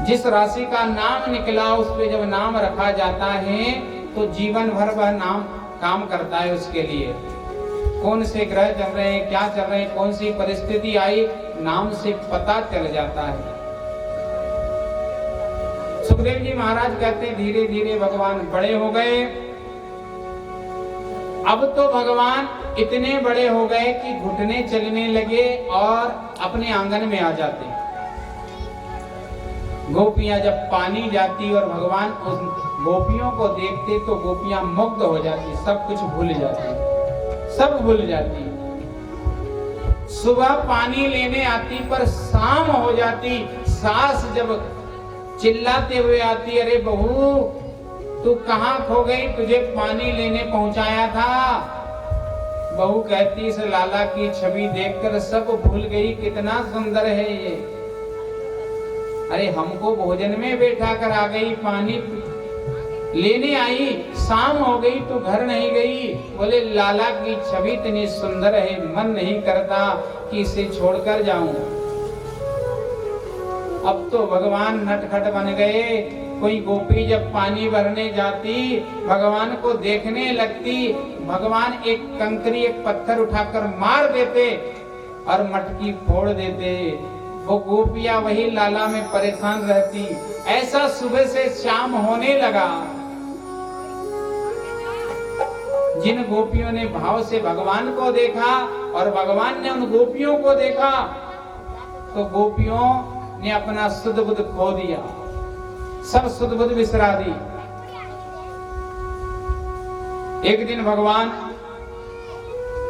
जिस राशि का नाम निकला, उस पे जब नाम रखा जाता है तो जीवन भर वह नाम काम करता है उसके लिए। कौन से ग्रह चल रहे हैं, क्या चल रहे हैं, कौन सी परिस्थिति आई, नाम से पता चल जाता है। सुखदेव जी महाराज कहते हैं, धीरे धीरे भगवान बड़े हो गए। अब तो भगवान इतने बड़े हो गए कि घुटने चलने लगे और अपने आंगन में आ जाते। गोपियां जब पानी जाती और भगवान उस गोपियों को देखते तो गोपियां मुग्ध हो जाती, सब कुछ भूल जाती, सब भूल जाती। सुबह पानी लेने आती पर शाम हो जाती, सास जब चिल्लाते हुए आती, अरे बहू तू कहाँ खो गई, तुझे पानी लेने पहुंचाया था। बहू कहती, इस लाला की छवि देखकर सब भूल गई, कितना सुंदर है ये। अरे हमको भोजन में बैठा कर आ गई, पानी लेने आई, शाम हो गई तो घर नहीं गई। बोले लाला की छवि इतनी सुंदर है, मन नहीं करता कि इसे छोड़कर जाऊं। अब तो भगवान नटखट बन गए। कोई गोपी जब पानी भरने जाती, भगवान को देखने लगती, भगवान एक कंकरी, एक पत्थर उठाकर मार देते और मटकी फोड़ देते। वो गोपियां वही लाला में परेशान रहती। ऐसा सुबह से शाम होने लगा। जिन गोपियों ने भाव से भगवान को देखा और भगवान ने उन गोपियों को देखा, तो गोपियों ने अपना सुध बुध खो दिया, सब सुध बुध बिसरा दी। एक दिन भगवान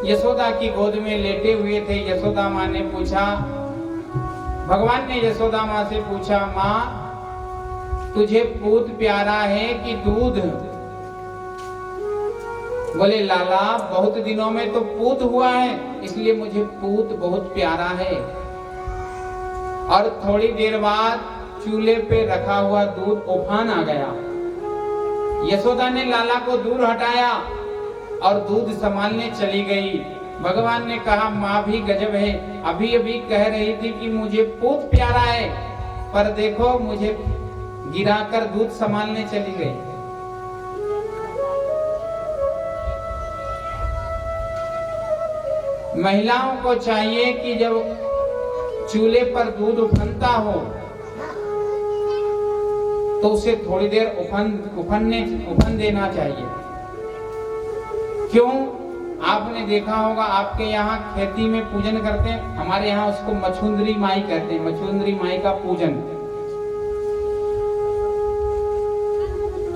यशोदा की गोद में लेटे हुए थे। यशोदा माँ ने पूछा, भगवान ने यशोदा माँ से पूछा, माँ तुझे पूत प्यारा है कि दूध? बोले लाला बहुत दिनों में तो पूत हुआ है, इसलिए मुझे पूत बहुत प्यारा है। और थोड़ी देर बाद चूल्हे पे रखा हुआ दूध उफान आ गया। यशोदा ने लाला को दूर हटाया और दूध संभालने चली गई। भगवान ने कहा, माँ भी गजब है, अभी अभी कह रही थी कि मुझे पूत प्यारा है, पर देखो मुझे गिराकर दूध संभालने चली गई। महिलाओं को चाहिए कि जब चूल्हे पर दूध उफनता हो तो उसे थोड़ी देर उफन देना चाहिए। क्यों? आपने देखा होगा, आपके यहाँ खेती में पूजन करते हैं, हमारे यहाँ उसको मछुंदरी माई कहते हैं, मछुंदरी माई का पूजन।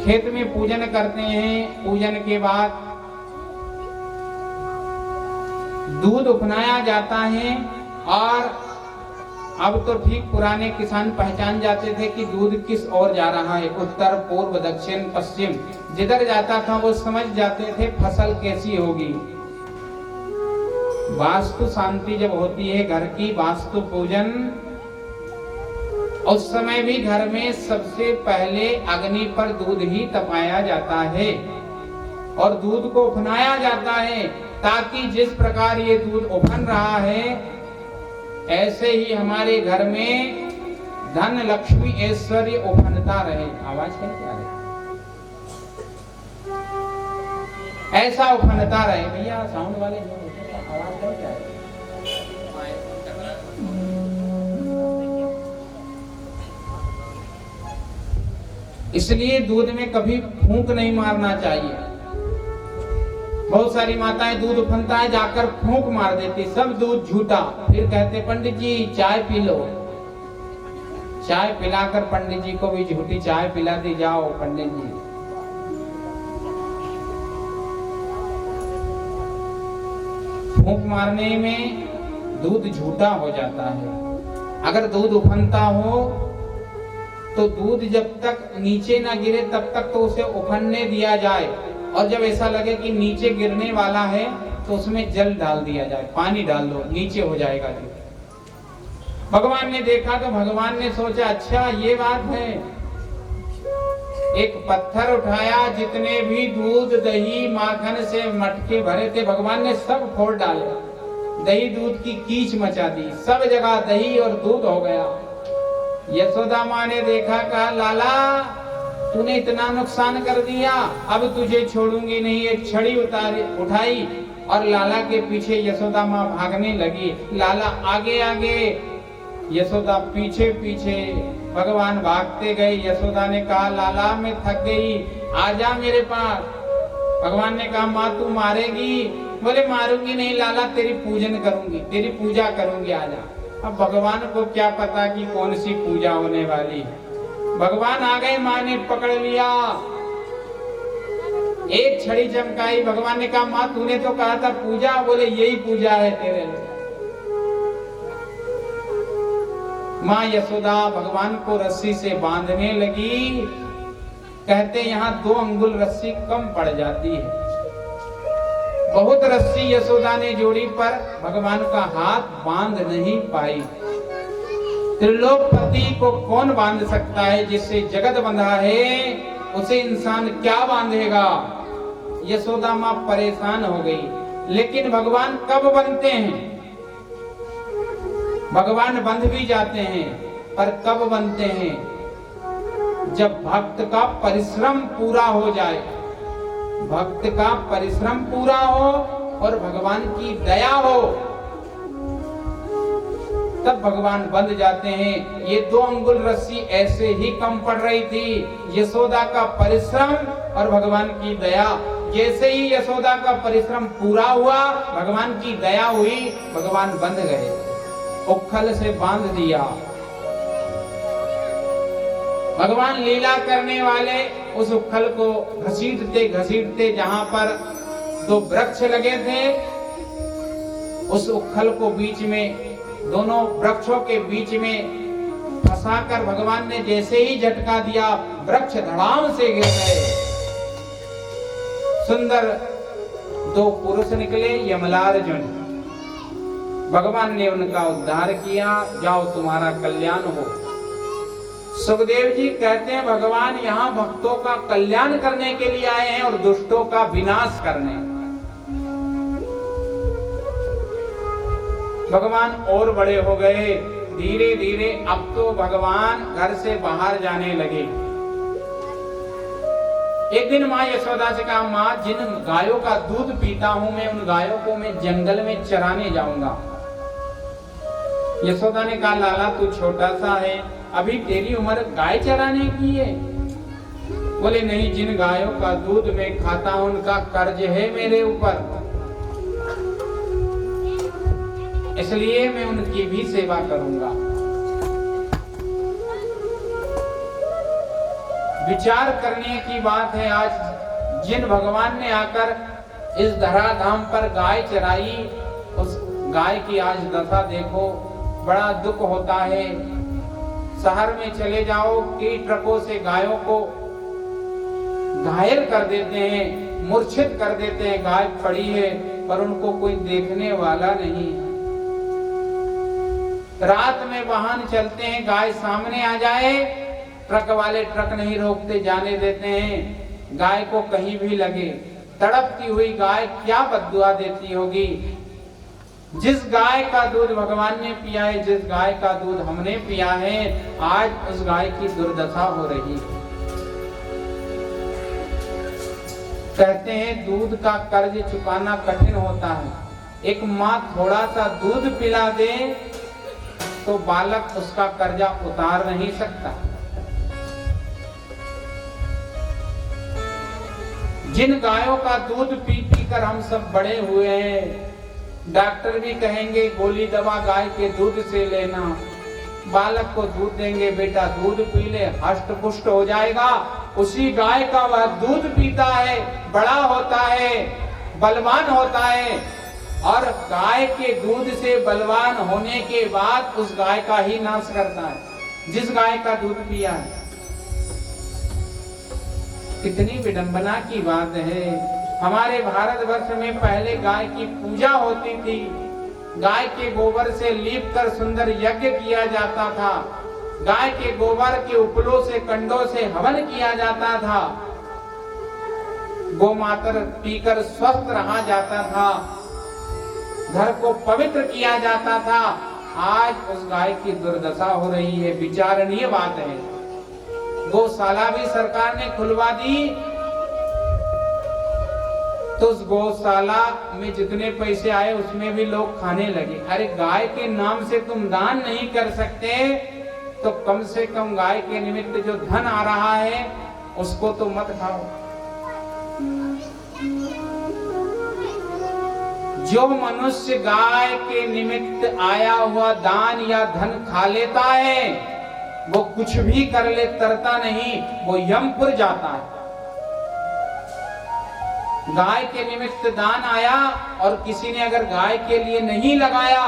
खेत में पूजन करते हैं, पूजन के बाद दूध उफनाया जाता है। और अब तो ठीक पुराने किसान पहचान जाते थे कि दूध किस ओर जा रहा है, उत्तर, पूर्व, दक्षिण, पश्चिम, जिधर जाता था वो समझ जाते थे फसल कैसी होगी। वास्तु शांति जब होती है घर की, वास्तु पूजन, उस समय भी घर में सबसे पहले अग्नि पर दूध ही तपाया जाता है और दूध को उफनाया जाता है, ताकि जिस प्रकार ये दूध उफन रहा है ऐसे ही हमारे घर में धन लक्ष्मी ऐश्वर्य उफनता रहे। आवाज है क्या है? ऐसा उफनता रहे। भैया साउंड वाले जो होते हैं, आवाज है क्या है? इसलिए दूध में कभी फूंक नहीं मारना चाहिए। बहुत सारी माताएं दूध उफनता है जाकर फूंक मार देती, सब दूध झूठा। फिर कहते पंडित जी चाय पी लो। चाय पिलाकर पंडित जी को भी झूठी चाय पिला दी। जाओ पंडित जी, फूंक मारने में दूध झूठा हो जाता है। अगर दूध उफनता हो तो दूध जब तक नीचे ना गिरे तब तक तो उसे उफनने दिया जाए, और जब ऐसा लगे कि नीचे गिरने वाला है तो उसमें जल डाल दिया जाए, पानी डाल दो, नीचे हो जाएगा दूध। भगवान ने देखा तो भगवान ने सोचा अच्छा ये बात है। एक पत्थर उठाया, जितने भी दूध दही माखन से मटके भरे थे भगवान ने सब फोड़ डाले, दही दूध की कीच मचा दी, सब जगह दही और दूध हो गया। यशोदा माँ ने देखा, कहा लाला तूने इतना नुकसान कर दिया, अब तुझे छोड़ूंगी नहीं। एक छड़ी उठाई और लाला के पीछे यशोदा माँ भागने लगी। लाला आगे आगे, यशोदा पीछे पीछे, भगवान भागते गए। यशोदा ने कहा लाला मैं थक गई, आजा मेरे पास। भगवान ने कहा माँ तू मारेगी? बोले मारूंगी नहीं लाला, तेरी पूजन करूंगी, तेरी पूजा करूंगी, आजा। अब भगवान को क्या पता कि कौन सी पूजा होने वाली है। भगवान आ गए, माँ ने पकड़ लिया, एक छड़ी चमकाई। भगवान ने कहा माँ तूने तो कहा था पूजा, बोले यही पूजा है तेरे लिए। माँ यशोदा भगवान को रस्सी से बांधने लगी। कहते यहाँ 2 अंगुल रस्सी कम पड़ जाती है। बहुत रस्सी यशोदा ने जोड़ी पर भगवान का हाथ बांध नहीं पाई। त्रिलोकपति को कौन बांध सकता है? जिससे जगत बंधा है उसे इंसान क्या बांधेगा? यशोदा माँ परेशान हो गई। लेकिन भगवान कब बनते हैं? भगवान बंध भी जाते हैं, पर कब बनते हैं? जब भक्त का परिश्रम पूरा हो जाए। भक्त का परिश्रम पूरा हो और भगवान की दया हो, तब भगवान बंध जाते हैं। ये 2 अंगुल रस्सी ऐसे ही कम पड़ रही थी। यशोदा का परिश्रम और भगवान की दया, जैसे ही यशोदा का परिश्रम पूरा हुआ, भगवान की दया हुई, भगवान बंध गए, उखल से बांध दिया। भगवान लीला करने वाले उस उखल को घसीटते घसीटते जहां पर 2 वृक्ष लगे थे, उस उखल को बीच में, दोनों वृक्षों के बीच में फंसाकर भगवान ने जैसे ही झटका दिया, वृक्ष धड़ाम से गिर गए। सुंदर 2 पुरुष निकले, यमलार्जुन। भगवान ने उनका उद्धार किया, जाओ तुम्हारा कल्याण हो। सुखदेव जी कहते हैं भगवान यहाँ भक्तों का कल्याण करने के लिए आए हैं और दुष्टों का विनाश करने। भगवान और बड़े हो गए, धीरे धीरे अब तो भगवान घर से बाहर जाने लगे। एक दिन माँ यशोदा से कहा माँ जिन गायों का दूध पीता हूं मैं, उन गायों को मैं जंगल में चराने जाऊंगा। यशोदा ने कहा लाला तू छोटा सा है, अभी तेरी उम्र गाय चराने की है? बोले नहीं, जिन गायों का दूध मैं खाता हूं उनका कर्ज है मेरे ऊपर, इसलिए मैं उनकी भी सेवा करूंगा। विचार करने की बात है। आज जिन भगवान ने आकर इस धराधाम पर गाय चराई, उस गाय की आज दशा देखो, बड़ा दुख होता है। शहर में चले जाओ कि ट्रकों से गायों को घायल कर देते हैं, मूर्छित कर देते हैं। गाय पड़ी है पर उनको कोई देखने वाला नहीं है। रात में वाहन चलते हैं, गाय सामने आ जाए, ट्रक वाले ट्रक नहीं रोकते, जाने देते हैं। गाय को कहीं भी लगे, तड़पती हुई गाय क्या बद्दुआ देती होगी। जिस गाय का दूध भगवान ने पिया है, जिस गाय का दूध हमने पिया है, आज उस गाय की दुर्दशा हो रही है। कहते हैं दूध का कर्ज चुकाना कठिन होता है। एक माँ थोड़ा सा दूध पिला दे तो बालक उसका कर्जा उतार नहीं सकता। जिन गायों का दूध पी पी कर हम सब बड़े हुए हैं, डॉक्टर भी कहेंगे गोली दवा गाय के दूध से लेना। बालक को दूध देंगे, बेटा दूध पी ले, हष्ट पुष्ट हो जाएगा। उसी गाय का वह दूध पीता है, बड़ा होता है, बलवान होता है, और गाय के दूध से बलवान होने के बाद उस गाय का ही नाश करता है जिस गाय का दूध पिया है। कितनी विडंबना की बात है। हमारे भारतवर्ष में पहले गाय की पूजा होती थी, गाय के गोबर से लीप कर सुंदर यज्ञ किया जाता था, गाय के गोबर के उपलों से कंडों से हवन किया जाता था, गोमातर पीकर स्वस्थ रहा जाता था, घर को पवित्र किया जाता था। आज उस गाय की दुर्दशा हो रही है, विचारणीय बात है। गौशाला भी सरकार ने खुलवा दी, तो उस गौशाला में जितने पैसे आए उसमें भी लोग खाने लगे। अरे गाय के नाम से तुम दान नहीं कर सकते तो कम से कम गाय के निमित्त जो धन आ रहा है उसको तो मत खाओ। जो मनुष्य गाय के निमित्त आया हुआ दान या धन खा लेता है वो कुछ भी कर ले, तरता नहीं, वो यमपुर जाता है। गाय के निमित्त दान आया और किसी ने अगर गाय के लिए नहीं लगाया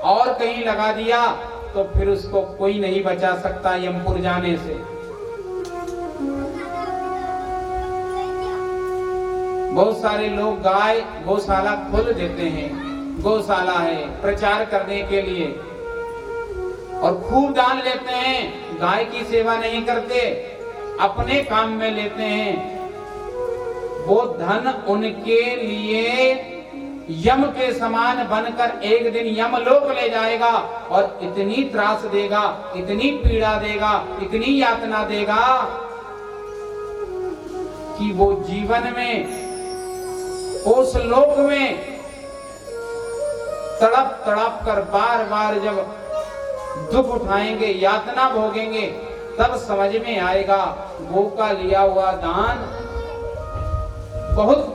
और कहीं लगा दिया तो फिर उसको कोई नहीं बचा सकता यमपुर जाने से। बहुत सारे लोग गाय गौशाला खोल देते हैं, गौशाला है प्रचार करने के लिए, और खूब दान लेते हैं, गाय की सेवा नहीं करते, अपने काम में लेते हैं। वो धन उनके लिए यम के समान बनकर एक दिन यमलोक ले जाएगा और इतनी त्रास देगा, इतनी पीड़ा देगा, इतनी यातना देगा कि वो जीवन में उस लोक में तड़प तड़प कर बार बार जब दुख उठाएंगे, यातना भोगेंगे, तब समझ में आएगा गो का लिया हुआ दान बहुत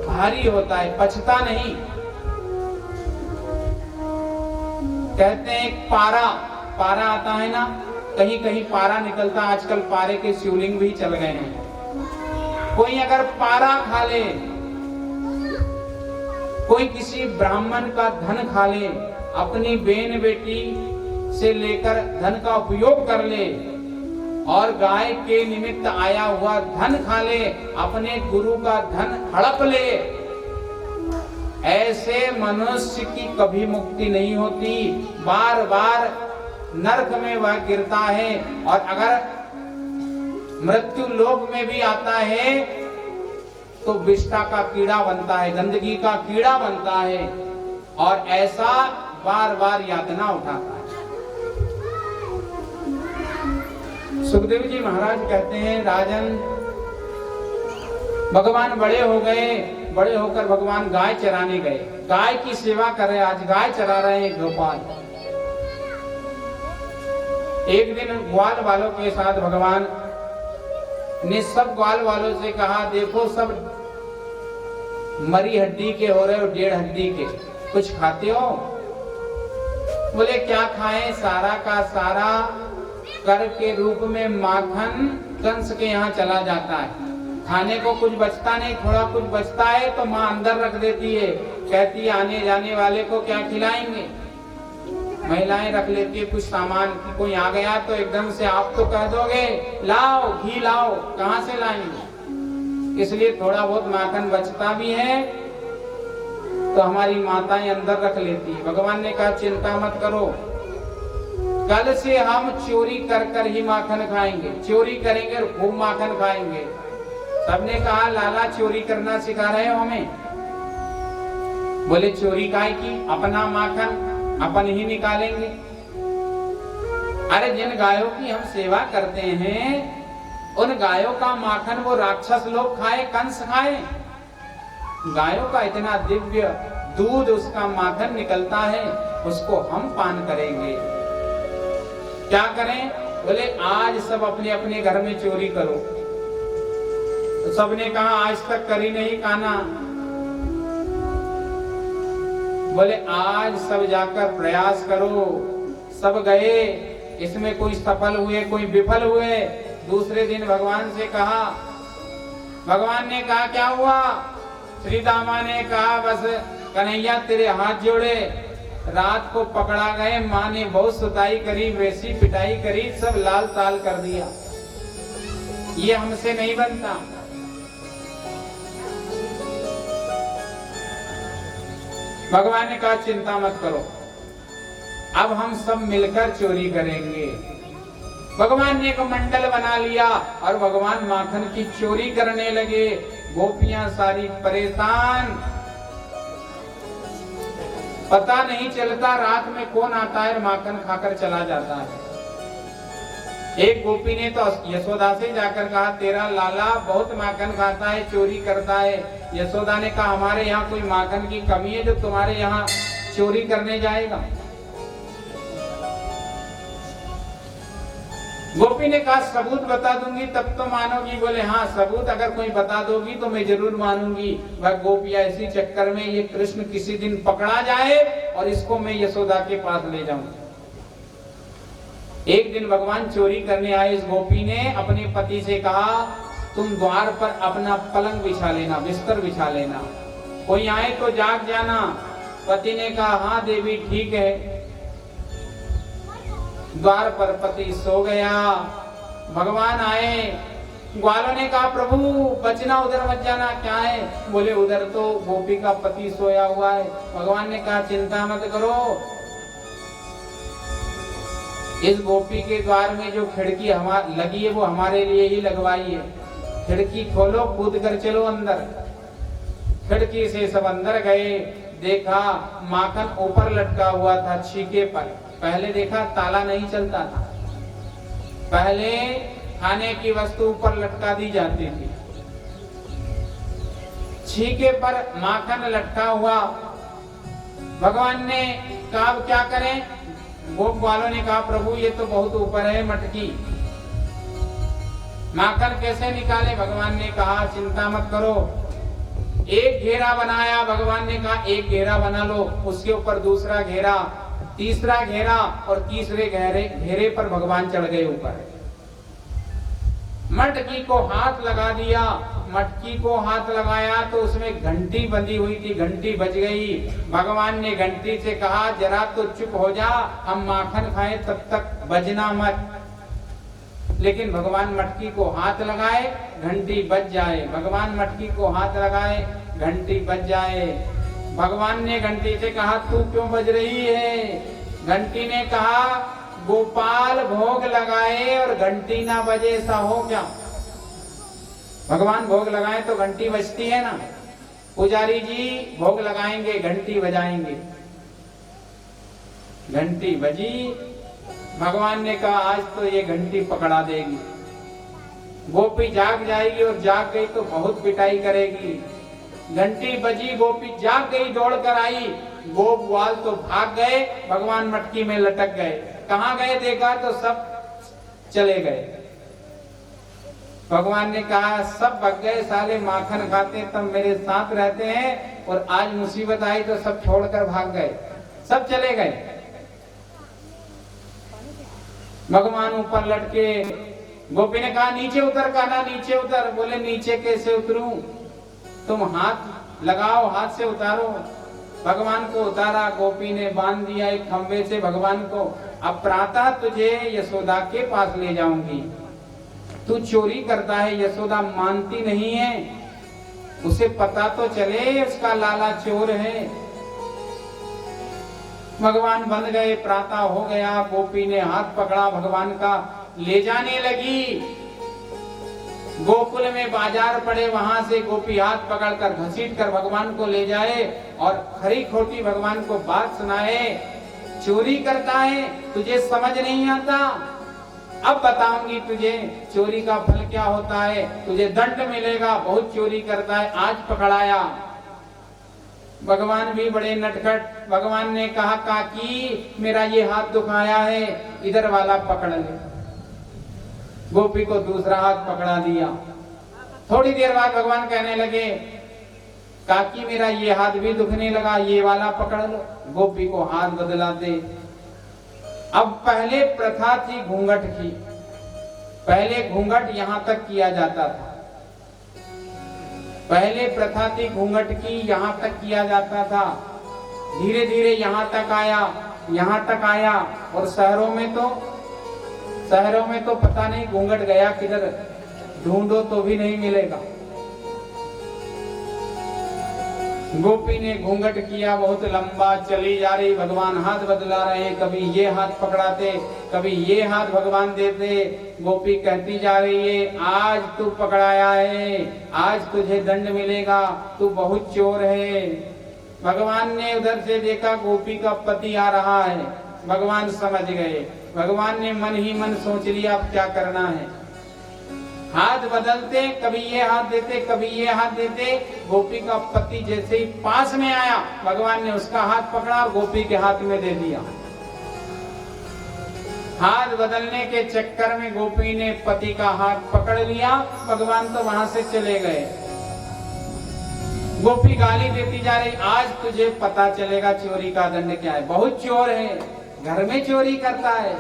भारी होता है, पछता नहीं। कहते हैं पारा आता है ना, कहीं कहीं पारा निकलता, आजकल पारे के शिवलिंग भी चल गए हैं। कोई अगर पारा खा ले, कोई किसी ब्राह्मण का धन खा ले, अपनी बहन बेटी से लेकर धन का उपयोग कर ले और गाय के निमित्त आया हुआ धन खा ले, अपने गुरु का धन हड़प ले, ऐसे मनुष्य की कभी मुक्ति नहीं होती, बार बार नरक में वह गिरता है। और अगर मृत्यु लोक में भी आता है तो विष्ठा का कीड़ा बनता है, गंदगी का कीड़ा बनता है, और ऐसा बार बार यातना उठाता है। सुखदेव जी महाराज कहते हैं, राजन भगवान बड़े हो गए, बड़े होकर भगवान गाय चराने गए, गाय की सेवा कर रहे, आज गाय चरा रहे हैं गोपाल। एक दिन ग्वाल वालों के साथ भगवान ने सब ग्वाल वालों से कहा, देखो सब मरी हड्डी के हो रहे हो, 1.5 हड्डी के, कुछ खाते हो? बोले क्या खाएं? सारा का सारा कर के रूप में माखन कंस के यहाँ चला जाता है, खाने को कुछ बचता नहीं, थोड़ा कुछ बचता है तो माँ अंदर रख देती है, कहती है आने जाने वाले को क्या खिलाएंगे। महिलाएं रख लेती है कुछ सामान, कि कोई आ गया तो एकदम से आप तो कह दोगे लाओ घी लाओ, कहाँ से लाएंगे? इसलिए थोड़ा बहुत माखन बचता भी है तो हमारी माताएं अंदर रख लेती है। भगवान ने कहा चिंता मत करो, कल से हम चोरी कर कर ही माखन खाएंगे, चोरी करेंगे और खूब माखन खाएंगे। सबने कहा लाला चोरी करना सिखा रहे हो हमें। बोले चोरी काहे की, अपना माखन अपन ही निकालेंगे। अरे जिन गायों की हम सेवा करते हैं उन गायों का माखन वो राक्षस लोग खाए, कंस खाए। गायों का इतना दिव्य दूध, उसका माखन निकलता है, उसको हम पान करेंगे। क्या करें? बोले आज सब अपने अपने घर में चोरी करो। तो सबने कहा आज तक करी नहीं कान्हा। बोले आज सब जाकर प्रयास करो। सब गए, इसमें कोई सफल हुए कोई विफल हुए। दूसरे दिन भगवान से कहा, भगवान ने कहा क्या हुआ? श्री दामा ने कहा बस कन्हैया तेरे हाथ जोड़े, रात को पकड़ा गए, माँ ने बहुत सुताई करी, वैसी पिटाई करी, सब लाल ताल कर दिया। ये हमसे नहीं बनता। भगवान ने कहा चिंता मत करो, अब हम सब मिलकर चोरी करेंगे। भगवान ने एक मंडल बना लिया और भगवान माखन की चोरी करने लगे। गोपियां सारी परेशान, पता नहीं चलता रात में कौन आता है और माखन खाकर चला जाता है। एक गोपी ने तो यशोदा से जाकर कहा तेरा लाला बहुत माखन खाता है, चोरी करता है। यशोदा ने कहा हमारे यहाँ कोई माखन की कमी है जो तुम्हारे यहाँ चोरी करने जाएगा? गोपी ने कहा सबूत बता दूंगी तब तो मानोगी। बोले हाँ सबूत अगर कोई बता दोगी तो मैं जरूर मानूंगी। वह गोपियां इसी चक्कर में ये कृष्ण किसी दिन पकड़ा जाए और इसको मैं यशोदा के पास ले जाऊं। एक दिन भगवान चोरी करने आए। इस गोपी ने अपने पति से कहा तुम द्वार पर अपना पलंग बिछा लेना, बिस्तर बिछा लेना, कोई आए तो जाग जाना। पति ने कहा हाँ देवी ठीक है। द्वार पर पति सो गया। भगवान आए, ग्वालों ने कहा प्रभु बचना, उधर मत जाना। क्या है? बोले उधर तो गोपी का पति सोया हुआ है। भगवान ने कहा चिंता मत करो, इस गोपी के द्वार में जो खिड़की लगी है वो हमारे लिए ही लगवाई है। खिड़की खोलो, कूद कर चलो अंदर। खिड़की से सब अंदर गए। देखा माखन ऊपर लटका हुआ था छीके पर। पहले देखा ताला नहीं चलता था, पहले खाने की वस्तु ऊपर लटका दी जाती थी। छीके पर माखन लटका हुआ। भगवान ने कहा क्या करें? गोप वालों ने कहा प्रभु ये तो बहुत ऊपर है मटकी, माखन कैसे निकाले? भगवान ने कहा चिंता मत करो। एक घेरा बनाया। भगवान ने कहा एक घेरा बना लो, उसके ऊपर दूसरा घेरा, तीसरा घेरा और तीसरे घेरे पर भगवान चढ़ गए ऊपर। मटकी को हाथ लगा दिया। मटकी को हाथ लगाया तो उसमें घंटी बंधी हुई थी, घंटी बज गई। भगवान ने घंटी से कहा जरा तो चुप हो जा, हम माखन खाएं तब तक बजना मत। लेकिन भगवान मटकी को हाथ लगाए, घंटी बज जाए। भगवान मटकी को हाथ लगाए, घंटी बज जाए। भगवान ने घंटी से कहा तू क्यों बज रही है? घंटी ने कहा गोपाल भोग लगाए और घंटी ना बजे ऐसा हो क्या? भगवान भोग लगाए तो घंटी बजती है ना। पुजारी जी भोग लगाएंगे, घंटी बजाएंगे। घंटी बजी। भगवान ने कहा आज तो ये घंटी पकड़ा देगी। गोपी जाग जाएगी और जाग गई तो बहुत पिटाई करेगी। घंटी बजी, गोपी जाग गई, दौड़ कर आई। गोप ग्वाल तो भाग गए, भगवान मटकी में लटक गए। कहाँ गए देखा तो सब चले गए। भगवान ने कहा सब भाग गए, साले माखन खाते तब मेरे साथ रहते हैं और आज मुसीबत आई तो सब छोड़कर भाग गए, सब चले गए। भगवान ऊपर लटके। गोपी ने कहा नीचे उतर, कहना नीचे उतर। बोले नीचे कैसे उतरूं? तुम हाथ लगाओ, हाथ से उतारो। भगवान को उतारा। गोपी ने बांध दिया एक खंबे से भगवान को। अब प्रातः तुझे यशोदा के पास ले जाऊंगी। तू चोरी करता है, यशोदा मानती नहीं है। उसे पता तो चले उसका लाला चोर है। भगवान बंध गए, प्रातः हो गया, गोपी ने हाथ पकड़ा भगवान का, ले जाने लगी। गोकुल में बाजार पड़े, वहां से गोपी हाथ पकड़कर घसीट कर भगवान को ले जाए और खरी खोटी भगवान को बात सुनाए। चोरी करता है, तुझे समझ नहीं आता, अब बताऊंगी तुझे चोरी का फल क्या होता है, तुझे दंड मिलेगा, बहुत चोरी करता है, आज पकड़ाया। भगवान भी बड़े नटखट, भगवान ने कहा काकी मेरा ये हाथ दुखाया है, इधर वाला पकड़ ले। गोपी को दूसरा हाथ पकड़ा दिया। थोड़ी देर बाद भगवान कहने लगे काकी मेरा ये हाथ भी दुखने लगा, ये वाला पकड़ लो। गोपी को हाथ बदलाते। अब पहले प्रथा थी घूंघट की, पहले घूंघट यहां तक किया जाता था, पहले प्रथा थी घूंघट की, यहां तक किया जाता था। धीरे धीरे यहां तक आया और शहरों में तो पता नहीं घूंघट गया किधर, ढूंढो तो भी नहीं मिलेगा। गोपी ने घूंघट किया, बहुत लंबा चली जा रही, भगवान हाथ बदला रहे हैं, कभी ये हाथ पकड़ाते, कभी ये हाथ भगवान देते। गोपी कहती जा रही है आज तू पकड़ाया है, आज तुझे दंड मिलेगा, तू बहुत चोर है। भगवान ने उधर से देखा गोपी का पति आ रहा है, भगवान समझ गए। भगवान ने मन ही मन सोच लिया अब क्या करना है। हाथ बदलते, कभी ये हाथ देते, कभी ये हाथ देते। गोपी का पति जैसे ही पास में आया, भगवान ने उसका हाथ पकड़ा और गोपी के हाथ में दे दिया। हाथ बदलने के चक्कर में गोपी ने पति का हाथ पकड़ लिया, भगवान तो वहां से चले गए। गोपी गाली देती जा रही, आज तुझे पता चलेगा चोरी का दंड क्या है, बहुत चोर है, घर में चोरी करता है।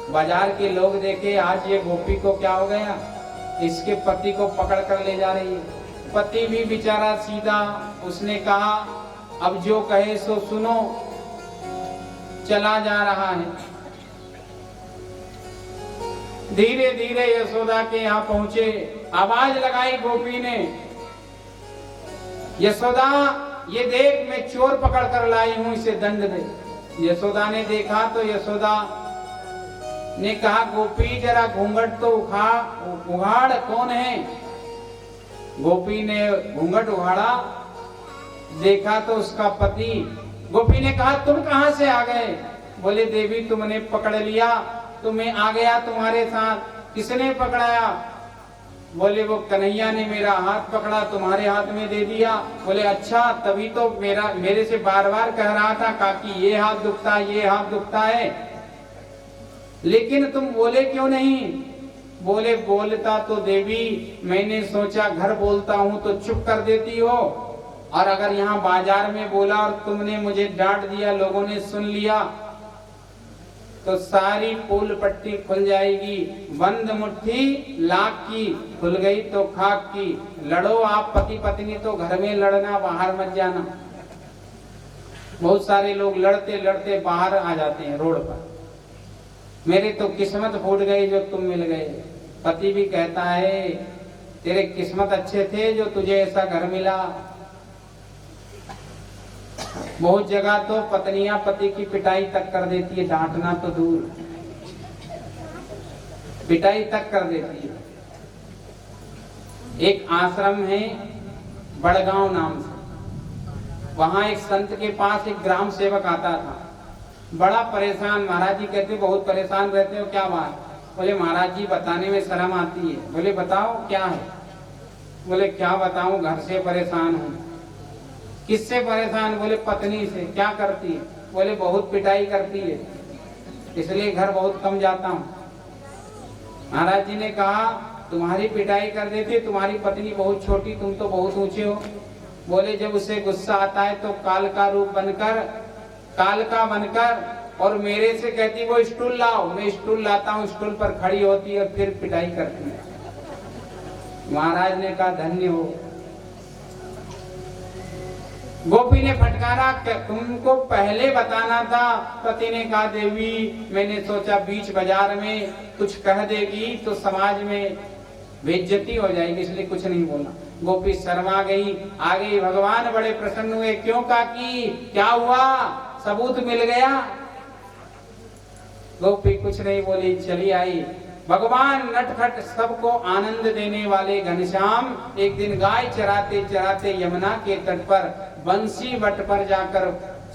बाजार के लोग देखे आज ये गोपी को क्या हो गया, इसके पति को पकड़ कर ले जा रही है। पति भी बेचारा सीधा, उसने कहा अब जो कहे सो सुनो, चला जा रहा है। धीरे धीरे यशोदा के यहाँ पहुंचे, आवाज लगाई गोपी ने, यशोदा ये देख मैं चोर पकड़ कर लाई हूं, इसे दंड दे। यशोदा ने देखा तो यशोदा ने कहा गोपी जरा घूंघट तो उघाड़, कौन है। गोपी ने घूंघट उघाड़ा, देखा तो उसका पति। गोपी ने कहा तुम कहां से आ गए। बोले देवी तुमने पकड़ लिया तो मैं आ गया तुम्हारे साथ। किसने पकड़ाया। बोले वो कन्हैया ने मेरा हाथ पकड़ा, तुम्हारे हाथ में दे दिया। बोले अच्छा, तभी तो मेरे से बार बार कह रहा था काकी ये हाथ दुखता है, ये हाथ दुखता है, लेकिन तुम बोले क्यों नहीं। बोले बोलता तो देवी मैंने सोचा घर बोलता हूं तो चुप कर देती हो, और अगर यहाँ बाजार में बोला और तुमने मुझे डांट दिया, लोगों ने सुन लिया तो सारी फूल पट्टी खुल जाएगी। बंद मुट्ठी लाख की, खुल गई तो खाक की। लड़ो आप पति पत्नी तो घर में लड़ना, बाहर मत जाना। बहुत सारे लोग लड़ते लड़ते बाहर आ जाते हैं रोड पर। मेरी तो किस्मत फूट गई जो तुम मिल गए। पति भी कहता है तेरे किस्मत अच्छे थे जो तुझे ऐसा घर मिला। बहुत जगह तो पत्नियां पति की पिटाई तक कर देती है, डांटना तो दूर, पिटाई तक कर देती है। एक आश्रम है बड़गांव नाम से, वहां एक संत के पास एक ग्राम सेवक आता था, बड़ा परेशान। महाराज जी कहते बहुत परेशान रहते हो, क्या बात। बोले महाराज जी बताने में शर्म आती है। बोले बताओ क्या है। बोले क्या बताऊं, घर से परेशान हूं। किससे परेशान। बोले पत्नी से। क्या करती है। बोले बहुत पिटाई करती है, इसलिए घर बहुत कम जाता हूं। महाराज जी ने कहा तुम्हारी पिटाई कर देती, तुम्हारी पत्नी बहुत छोटी, तुम तो बहुत ऊंचे हो। बोले जब उसे गुस्सा आता है तो काल का रूप बनकर, कालका बनकर, और मेरे से कहती वो स्टूल लाओ, मैं स्टूल लाता हूँ, स्टूल पर खड़ी होती है और फिर पिटाई करती है। महाराज ने कहा धन्य हो। गोपी ने फटकारा तुमको पहले बताना था। पति ने कहा देवी मैंने सोचा बीच बाजार में कुछ कह देगी तो समाज में बेइज्जती हो जाएगी, इसलिए कुछ नहीं बोला। गोपी शर्मा गई, आ गई। भगवान बड़े प्रसन्न हुए, क्यों काकी, क्या हुआ, सबूत मिल गया? गोपी कुछ नहीं बोली, चली आई। भगवान नटखट सबको आनंद देने वाले घनश्याम एक दिन गाय चराते चराते यमुना के तट पर बंसी वट पर जाकर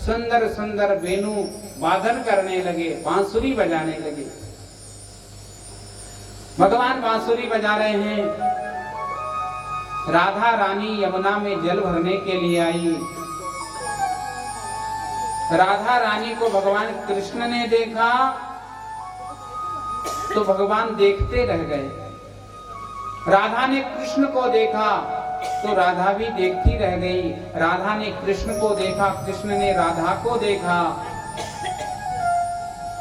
सुंदर सुंदर वेणु वादन करने लगे, बांसुरी बजाने लगे। भगवान बांसुरी बजा रहे हैं। राधा रानी यमुना में जल भरने के लिए आई। राधा रानी को भगवान कृष्ण ने देखा तो भगवान देखते रह गए। राधा ने कृष्ण को देखा तो राधा भी देखती रह गई। राधा ने कृष्ण को देखा, कृष्ण ने राधा को देखा।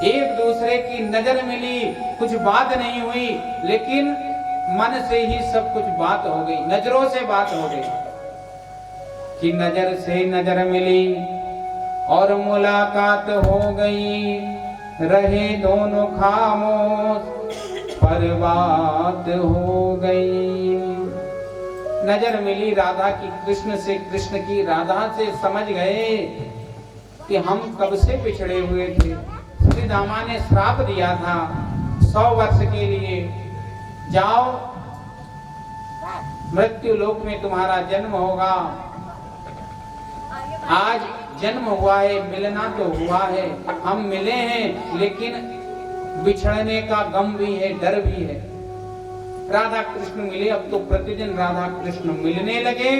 एक दूसरे की नजर मिली, कुछ बात नहीं हुई, लेकिन मन से ही सब कुछ बात हो गई, नजरों से बात हो गई कि नजर से नजर मिली और मुलाकात हो गई। रहे दोनों खामोश पर बात हो गई। नजर मिली राधा की कृष्ण से, कृष्ण की राधा से। समझ गए कि हम कब से पिछड़े हुए थे। श्री दामा ने श्राप दिया था 100 वर्ष के लिए, जाओ मृत्यु लोक में तुम्हारा जन्म होगा। आज जन्म हुआ है, मिलना तो हुआ है, हम मिले हैं, लेकिन बिछड़ने का गम भी है, डर भी है। राधा कृष्ण मिले, अब तो प्रतिदिन राधा कृष्ण मिलने लगे।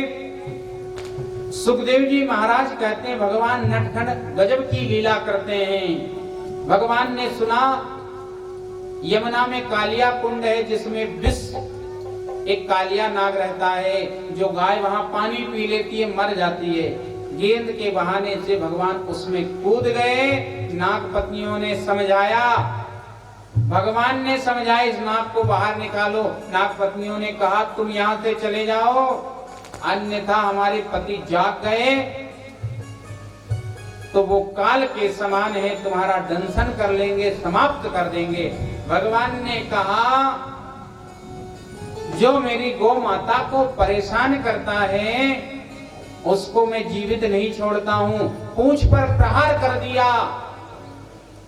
सुखदेव जी महाराज कहते हैं भगवान नटखट गजब की लीला करते हैं। भगवान ने सुना यमुना में कालिया कुंड है जिसमें विष, एक कालिया नाग रहता है, जो गाय वहां पानी पी लेती है मर जाती है। गेंद के बहाने से भगवान उसमें कूद गए। नाग पत्नियों ने समझाया, भगवान ने समझाया इस नाग को बाहर निकालो। नाग पत्नियों ने कहा तुम यहाँ से चले जाओ, अन्यथा हमारे पति जाग गए तो वो काल के समान है, तुम्हारा दंशन कर लेंगे, समाप्त कर देंगे। भगवान ने कहा जो मेरी गौ माता को परेशान करता है उसको मैं जीवित नहीं छोड़ता हूं। पूंछ पर प्रहार कर दिया,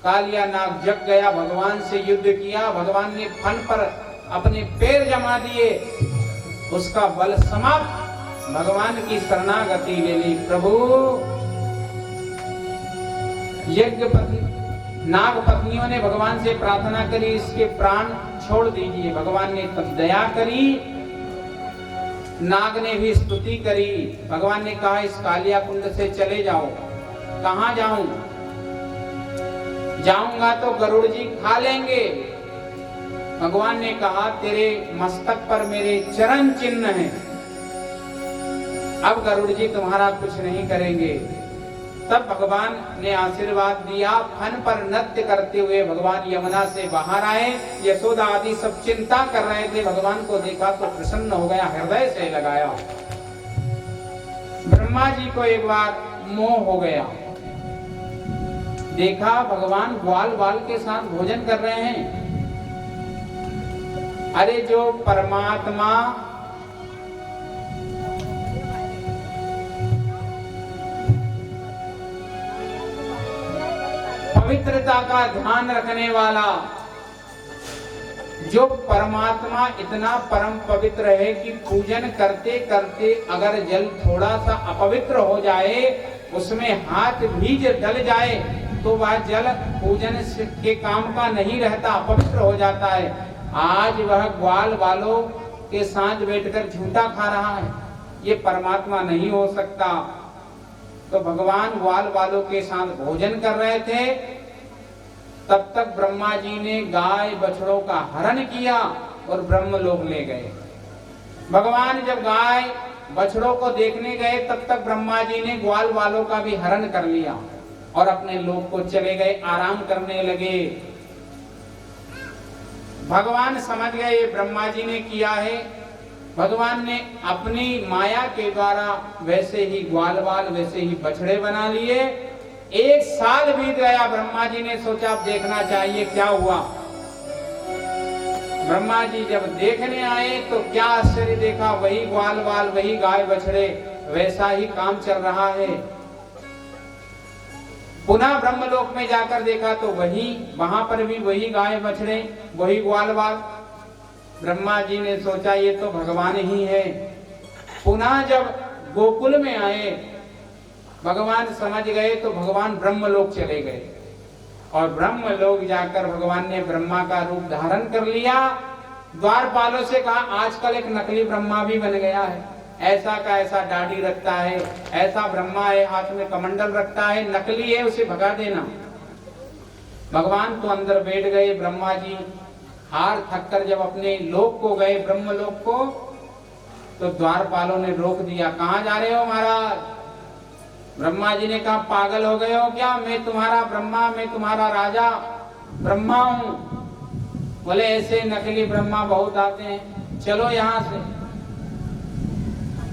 कालिया नाग जग गया, भगवान से युद्ध किया। भगवान ने फन पर अपने पैर जमा दिए, उसका बल समाप्त। भगवान की शरणागति ले ली। प्रभु यज्ञ नाग पत्नियों ने भगवान से प्रार्थना करी, इसके प्राण छोड़ दीजिए। भगवान ने तब दया करी। नाग ने भी स्तुति करी। भगवान ने कहा इस कालिया कुंड से चले जाओ। कहां जाऊं? जाऊंगा तो गरुड़ जी खा लेंगे। भगवान ने कहा तेरे मस्तक पर मेरे चरण चिन्ह हैं, अब गरुड़ जी तुम्हारा कुछ नहीं करेंगे। तब भगवान ने आशीर्वाद दिया। फन पर नृत्य करते हुए भगवान यमुना से बाहर आए। यशोदा आदि सब चिंता कर रहे थे, भगवान को देखा तो प्रसन्न हो गया, हृदय से लगाया। ब्रह्मा जी को एक बार मोह हो गया, देखा भगवान ग्वाल बाल के साथ भोजन कर रहे हैं। अरे जो परमात्मा पवित्रता का ध्यान रखने वाला, जो परमात्मा इतना परम पवित्र है कि पूजन करते करते अगर जल थोड़ा सा अपवित्र हो जाए, उसमें हाथ भी डल जाए तो वह जल पूजन के काम का नहीं रहता, अपवित्र हो जाता है। आज वह ग्वाल बालों के साथ बैठकर झूठा खा रहा है, ये परमात्मा नहीं हो सकता। तो भगवान ग्वाल बालों के साथ भोजन कर रहे थे, तब तक ब्रह्मा जी ने गाय बछड़ों का हरण किया और ब्रह्मलोक ले गए। भगवान जब गाय बछड़ों को देखने गए, तब तक ब्रह्मा जी ने ग्वाल बालों का भी हरण कर लिया और अपने लोक को चले गए, आराम करने लगे। भगवान समझ गए ब्रह्मा जी ने किया है। भगवान ने अपनी माया के द्वारा वैसे ही ग्वाल बाल, वैसे ही बछड़े बना लिए। 1 साल बीत गया। ब्रह्मा जी ने सोचा अब देखना चाहिए क्या हुआ। ब्रह्मा जी जब देखने आए तो क्या आश्चर्य देखा, वही ग्वाल बाल, वही गाय बछड़े, वैसा ही काम चल रहा है। पुनः ब्रह्मलोक में जाकर देखा तो वहां पर भी वही गाय बछड़े, वही ग्वाल बाल। ब्रह्मा जी ने सोचा ये तो भगवान ही है। पुनः जब गोकुल में आए, भगवान समझ गए तो भगवान ब्रह्मलोक चले गए और ब्रह्मलोक जाकर भगवान ने ब्रह्मा का रूप धारण कर लिया। द्वारपालों से कहा आजकल एक नकली ब्रह्मा भी बन गया है, ऐसा का ऐसा दाढ़ी रखता है, ऐसा ब्रह्मा है, हाथ में कमंडल रखता है, नकली है, उसे भगा देना। भगवान तो अंदर बैठ गए। ब्रह्मा जी हार थककर जब अपने लोक को गए, ब्रह्मलोक को, तो द्वारपालों ने रोक दिया। कहाँ जा रहे हो महाराज? ब्रह्मा जी ने कहा पागल हो गए हो क्या? मैं तुम्हारा ब्रह्मा, मैं तुम्हारा राजा ब्रह्मा हूं। बोले ऐसे नकली ब्रह्मा बहुत आते हैं, चलो यहां से।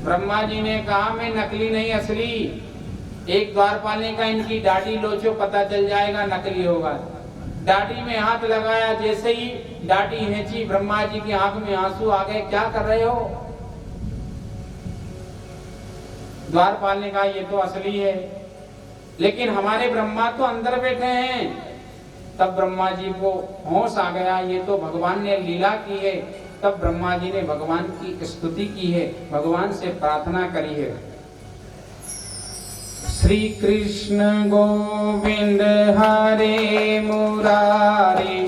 ब्रह्मा जी ने कहा मैं नकली नहीं असली। एक द्वारपाल ने कहा इनकी दाढ़ी लोचो, पता चल जाएगा नकली होगा। दाढ़ी में हाथ लगाया, जैसे ही दाढ़ी हेंची, ब्रह्मा जी की आंख में आंसू आ गए। क्या कर रहे हो? द्वारपाल ने कहा ये तो असली है, लेकिन हमारे ब्रह्मा तो अंदर बैठे हैं। तब ब्रह्मा जी को होश आ गया, ये तो भगवान ने लीला की है। तब ब्रह्मा जी ने भगवान की स्तुति की है, भगवान से प्रार्थना करी है। श्री कृष्ण गोविंद हरे मुरारी